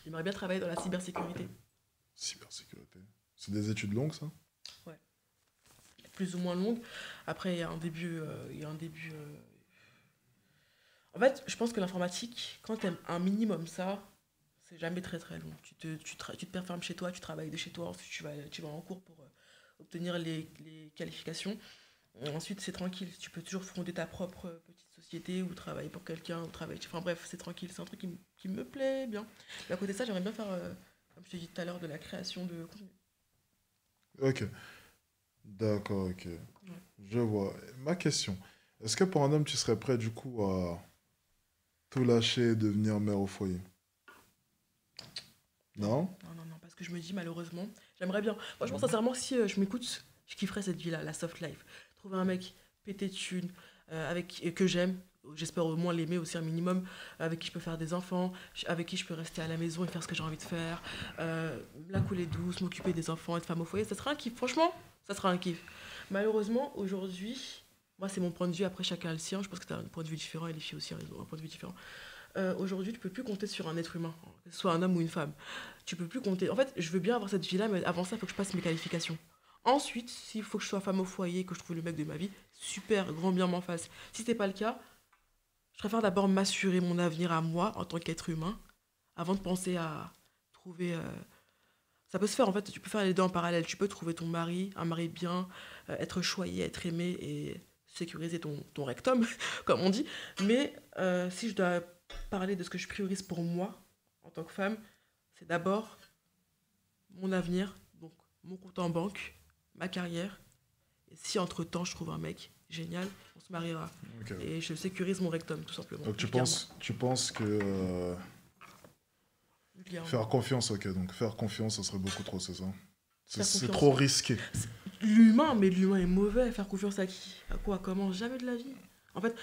J'aimerais bien travailler dans la cybersécurité. Cybersécurité. C'est des études longues, ça? Plus ou moins longue. Après, il y a un début. En fait, je pense que l'informatique, quand tu aimes un minimum ça, c'est jamais très très long. Tu te performes chez toi, tu travailles de chez toi, ensuite tu vas en cours pour obtenir les qualifications. Ensuite, c'est tranquille. Tu peux toujours fonder ta propre petite société ou travailler pour quelqu'un, ou travailler. Enfin bref, c'est tranquille. C'est un truc qui me plaît bien. Et à côté de ça, j'aimerais bien faire, comme je t'ai dit tout à l'heure, de la création de contenu. Ok. D'accord, ok. Je vois. Ma question, est-ce que pour un homme, tu serais prêt du coup à tout lâcher et devenir mère au foyer? Non? Non, parce que je me dis malheureusement, j'aimerais bien. Franchement, sincèrement, si je m'écoute, je kifferais cette vie-là, la soft life. Trouver un mec pété de thunes, que j'aime, j'espère au moins l'aimer aussi un minimum, avec qui je peux faire des enfants, avec qui je peux rester à la maison et faire ce que j'ai envie de faire, la couler douce, m'occuper des enfants, être femme au foyer, ça sera un kiff, franchement, ça sera un kiff. Malheureusement, aujourd'hui, moi c'est mon point de vue, après chacun a le sien, je pense que tu as un point de vue différent et les filles aussi ont un point de vue différent. Aujourd'hui, tu peux plus compter sur un être humain, que ce soit un homme ou une femme. Tu peux plus compter. En fait, je veux bien avoir cette vie-là, mais avant ça, il faut que je passe mes qualifications. Ensuite, s'il faut que je sois femme au foyer, que je trouve le mec de ma vie, super, grand bien m'en fasse. Si c'est pas le cas, je préfère d'abord m'assurer mon avenir à moi en tant qu'être humain, avant de penser à trouver. Ça peut se faire en fait, tu peux faire les deux en parallèle. Tu peux trouver ton mari, un mari bien, être choyé, être aimé et sécuriser ton rectum, comme on dit. Mais si je dois parler de ce que je priorise pour moi, en tant que femme, c'est d'abord mon avenir, donc mon compte en banque, ma carrière. Et si entre-temps je trouve un mec génial, on se mariera. Okay. Et je sécurise mon rectum, tout simplement. Donc tu penses que... faire confiance, ok. Donc faire confiance, ça serait beaucoup trop, c'est ça? C'est trop risqué. L'humain est mauvais. Faire confiance à qui? À quoi? Comment? Jamais de la vie. En fait,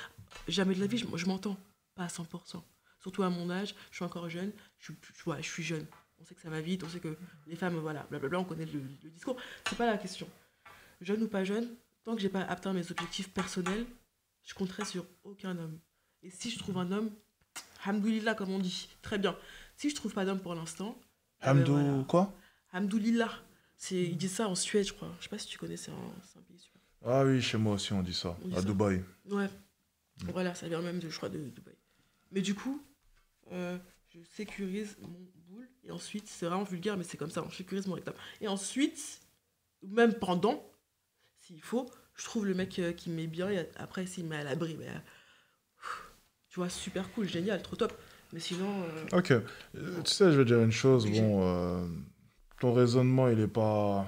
jamais de la vie, je m'entends. Pas à 100%. Surtout à mon âge, je suis encore jeune. Je suis jeune. On sait que ça va vite, on sait que les femmes, voilà, blablabla, on connaît le discours. C'est pas la question. Jeune ou pas jeune, tant que j'ai pas atteint mes objectifs personnels, je compterai sur aucun homme. Et si je trouve un homme, hamdoulillah, comme on dit, très bien. Si je trouve pas d'homme pour l'instant... Hamdou quoi? Hamdoulillah. Ils disent ça en Suède, je crois. Je sais pas si tu connais, c'est un pays super. Ah oui, chez moi aussi on dit ça, à Dubaï. Ouais, voilà, ça vient même, je crois, de Dubaï. Mais du coup, je sécurise mon boule, et ensuite, c'est vraiment vulgaire, mais c'est comme ça, on sécurise mon rectum. Et ensuite, même pendant, s'il faut, je trouve le mec qui me met bien, et après, s'il me met à l'abri, tu vois, super cool, génial, trop top. Mais sinon... Ok, tu sais, je vais dire une chose, ton raisonnement, il est pas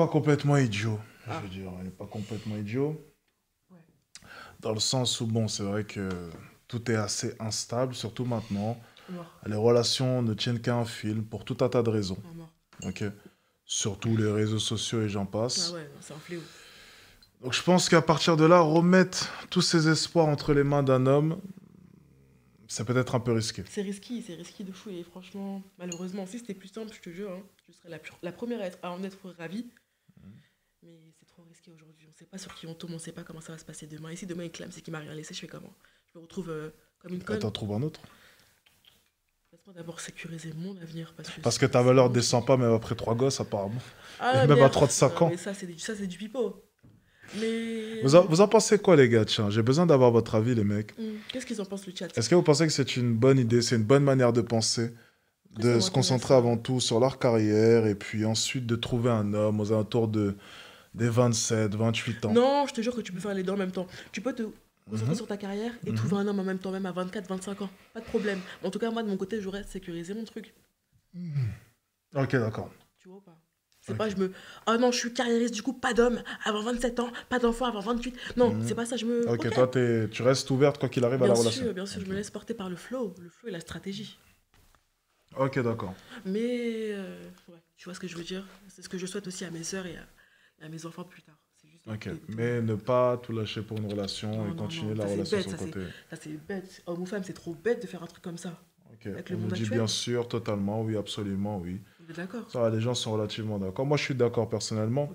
complètement idiot, je veux dire, il est pas complètement idiot. Ouais. Dans le sens où, c'est vrai que tout est assez instable, surtout maintenant. Les relations ne tiennent qu'à un fil pour tout un tas de raisons. Ok. Surtout les réseaux sociaux et j'en passe. Ah ouais, c'est un fléau. Donc je pense qu'à partir de là, remettre tous ces espoirs entre les mains d'un homme, ça peut être un peu risqué. C'est risqué de fou. Et franchement, malheureusement, si c'était plus simple, je te jure, je serais la première à en être ravie. Mais c'est trop risqué aujourd'hui. On ne sait pas sur qui on tombe, on ne sait pas comment ça va se passer demain. Et si demain il clame, c'est qu'il m'a rien laissé, je fais comment? Je me retrouve comme une conne. T'en trouves un autre? Laisse-moi d'abord sécuriser mon avenir. Parce que ta valeur descend pas même après 3 gosses, apparemment. Et même à 35 ans. Mais ça, c'est du pipeau. Mais... Vous en pensez quoi, les gars? Tiens, j'ai besoin d'avoir votre avis, les mecs. Qu'est-ce qu'ils en pensent, le chat? Est-ce que vous pensez que c'est une bonne idée, c'est une bonne manière de penser, de se concentrer avant tout sur leur carrière et puis ensuite de trouver un homme aux alentours des 27, 28 ans? Non, je te jure que tu peux faire les deux en même temps. Tu peux te concentrer sur ta carrière et trouver un homme en même temps, même à 24, 25 ans. Pas de problème. En tout cas, moi, de mon côté, j'aurais sécurisé mon truc. Ok, d'accord. Tu vois ou pas? C'est pas ah non, je suis carriériste, du coup, pas d'homme avant 27 ans, pas d'enfant avant 28. Non, c'est pas ça, Ok, toi, tu restes ouverte quoi qu'il arrive à la relation. Bien sûr, je me laisse porter par le flow et la stratégie. Ok, d'accord. Mais, ouais, tu vois ce que je veux dire? C'est ce que je souhaite aussi à mes sœurs et à mes enfants plus tard. C'est juste mais ne pas tout lâcher pour une relation et continuer la relation sur le côté. Ça, c'est bête. Homme ou femme, c'est trop bête de faire un truc comme ça. Ok, on nous dit bien sûr, totalement, oui, absolument, oui. Vous êtes d'accord? Ça, les gens sont relativement d'accord. Moi, je suis d'accord personnellement.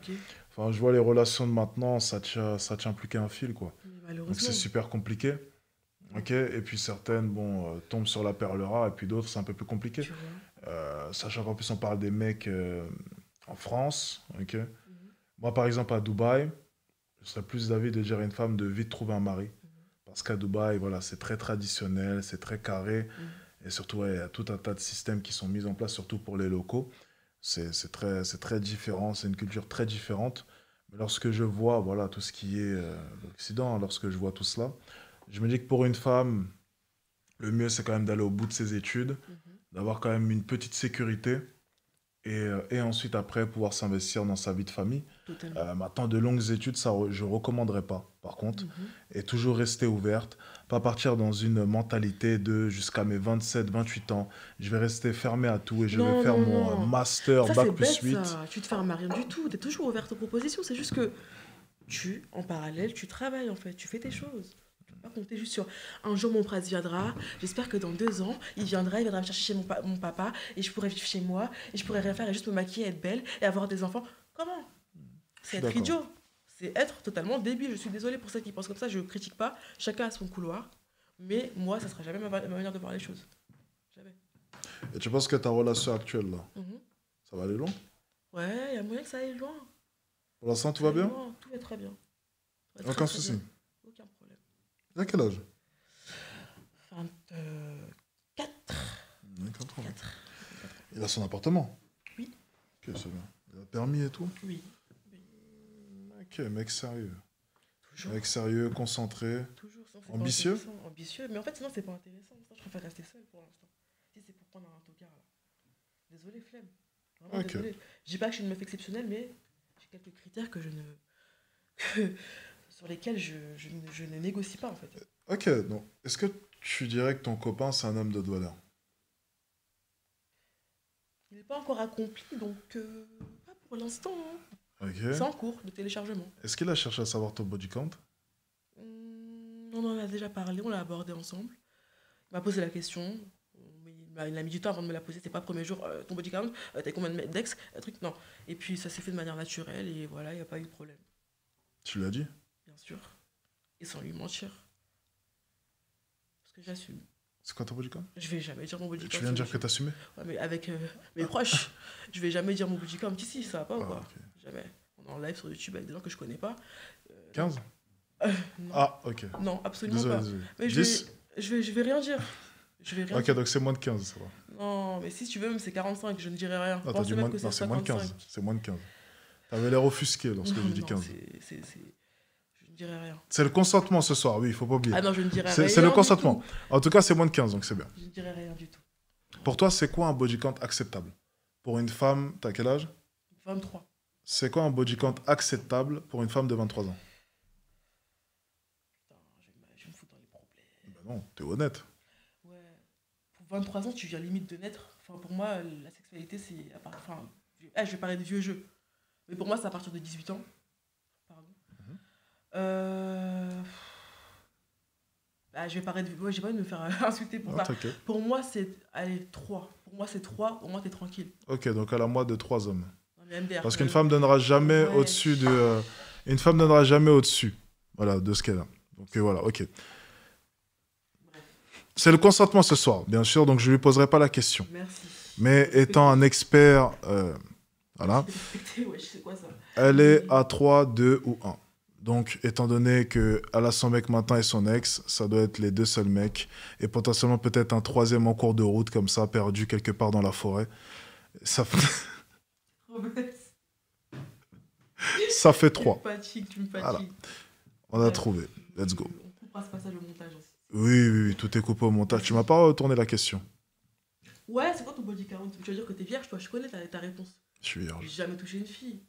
Enfin, je vois les relations de maintenant, ça tient plus qu'à un fil, quoi. Donc c'est super compliqué. Ok, et puis certaines, tombent sur la perle rare, et puis d'autres, c'est un peu plus compliqué. Sachant qu'en plus, on parle des mecs en France. Ok. Moi, par exemple, à Dubaï, je serais plus d'avis de dire à une femme de vite trouver un mari. Parce qu'à Dubaï, voilà, c'est très traditionnel, c'est très carré. Et surtout, il y a tout un tas de systèmes qui sont mis en place, surtout pour les locaux. C'est très différent, c'est une culture très différente. Mais lorsque je vois voilà, tout ce qui est l'Occident, lorsque je vois tout cela, je me dis que pour une femme, le mieux, c'est quand même d'aller au bout de ses études, d'avoir quand même une petite sécurité. et ensuite, après, pouvoir s'investir dans sa vie de famille. Totalement. Maintenant, de longues études, je ne recommanderais pas, par contre. Mhm. Et toujours rester ouverte, pas partir dans une mentalité de jusqu'à mes 27, 28 ans, je vais rester fermé à tout et je vais Non, faire non, mon non. master, Ça, c'est bac plus bête, 8. ça. Tu te fermes à rien du tout. Tu es toujours ouverte aux propositions. C'est juste que en parallèle, tu travailles, en fait. Tu fais tes choses. Tu ne peux pas compter juste sur un jour, mon prince viendra. J'espère que dans 2 ans, il viendra me chercher chez mon papa et je pourrai vivre chez moi et je pourrai rien faire et juste me maquiller, être belle et avoir des enfants. Comment? C'est être d'accord. idiot. C'est être totalement débile. Je suis désolée pour ceux qui pensent comme ça. Je ne critique pas. Chacun a son couloir. Mais moi, ça ne sera jamais ma manière de voir les choses. Jamais. Et tu penses que ta relation actuelle, là, Mhm. ça va aller loin? Ouais, il y a moyen que ça aille loin. Pour l'instant, tout va bien? Non, tout est très bien. Tout va Aucun très souci. bien. Aucun problème. À quel âge? 24. 24 ans. Il a son appartement? Oui. Ok, c'est bien. Il a permis et tout? Oui. Ok, mec sérieux. Toujours. Mec sérieux, concentré. Toujours. Sinon, c'est Ambitieux? pas intéressant. Ambitieux. Mais en fait, sinon, c'est pas intéressant. Ça, je préfère rester seule pour l'instant. Si c'est pour prendre un tocard, là. Désolée, flemme. Vraiment Ok. désolée. Je dis pas que je suis une meuf exceptionnelle, mais j'ai quelques critères que je ne. sur lesquels je ne négocie pas, en fait. Ok, donc, est-ce que tu dirais que ton copain, c'est un homme de valeur? Il n'est pas encore accompli, donc pas pour l'instant. Hein. Ok. C'est en cours de téléchargement. Est-ce qu'il a cherché à savoir ton body count? On en a déjà parlé, on l'a abordé ensemble. Il m'a posé la question. Mais il a mis du temps avant de me la poser. C'était pas le premier jour. Ton body count, t'as combien de d'ex? Un truc, non. Et puis ça s'est fait de manière naturelle et voilà, il n'y a pas eu de problème. Tu lui as dit? Bien sûr. Et sans lui mentir. Parce que j'assume. C'est quoi ton body count? Je vais jamais dire mon body count. Tu viens de dire que t'assumais? Ouais, mais avec mes proches, je vais jamais dire mon body count ici, ça va pas ou Ah, quoi? ok. Jamais. On est en live sur YouTube avec des gens que je connais pas. 15? Non. Ah, ok. Non, absolument Désolé, pas. désolé. Mais 10? je vais rien dire. Je vais rien Ok, dire. donc c'est moins de 15, ça va. Non, mais si tu veux, c'est 45, je ne dirai rien. Non, t'as Pensez dit même moins... que non, c'est moins de 15. 55. C'est moins de 15. T'avais l'air offusqué lorsque Non, j'ai dit non, 15. je ne dirai rien. C'est le consentement ce soir, oui, il faut pas oublier. Ah non, je ne dirai C'est rien. c'est le du consentement. tout. En tout cas, c'est moins de 15, donc c'est bien. Je ne dirai rien du tout. Pour toi, c'est quoi un body count acceptable? Pour une femme, t'as quel âge? 23. C'est quoi un body count acceptable pour une femme de 23 ans? Putain, je vais me foutre dans les problèmes. Ben non, t'es honnête. Ouais. Pour 23 ans, tu viens limite de naître. Enfin, pour moi, la sexualité, c'est. Enfin, je vais parler de vieux jeux. Mais pour moi, c'est à partir de 18 ans. Pardon. Je vais parler de. Ouais, j'ai pas envie de me faire insulter pour Non, ça. t'inquiète. Pour moi, c'est. Allez, 3. Pour moi, c'est 3. Au moins, t'es tranquille. Ok, donc à la moi de 3 hommes. Dans le MDR. Parce qu'une femme donnera jamais Ouais. au-dessus de... une femme donnera jamais au-dessus, voilà, de ce qu'elle a. Donc voilà, ok. Bref, C'est le consentement ce soir, bien sûr, donc je lui poserai pas la question. merci. Mais étant un expert, voilà, Respecté, ouais, je sais quoi ça. elle est à 3, 2 ou 1. Donc, étant donné qu'elle a son mec maintenant et son ex, ça doit être les deux seuls mecs. Et potentiellement peut-être un troisième en cours de route, comme ça, perdu quelque part dans la forêt. Ça fait, ça fait 3. Tu me fatigues. Voilà. On a trouvé. Let's go. On coupera ce passage au montage aussi. Oui, oui, oui, tout est coupé au montage. Tu m'as pas retourné la question. Ouais, c'est quoi ton body count? Tu veux dire que t'es vierge, toi? Je connais ta réponse. Je suis vierge. J'ai jamais touché une fille.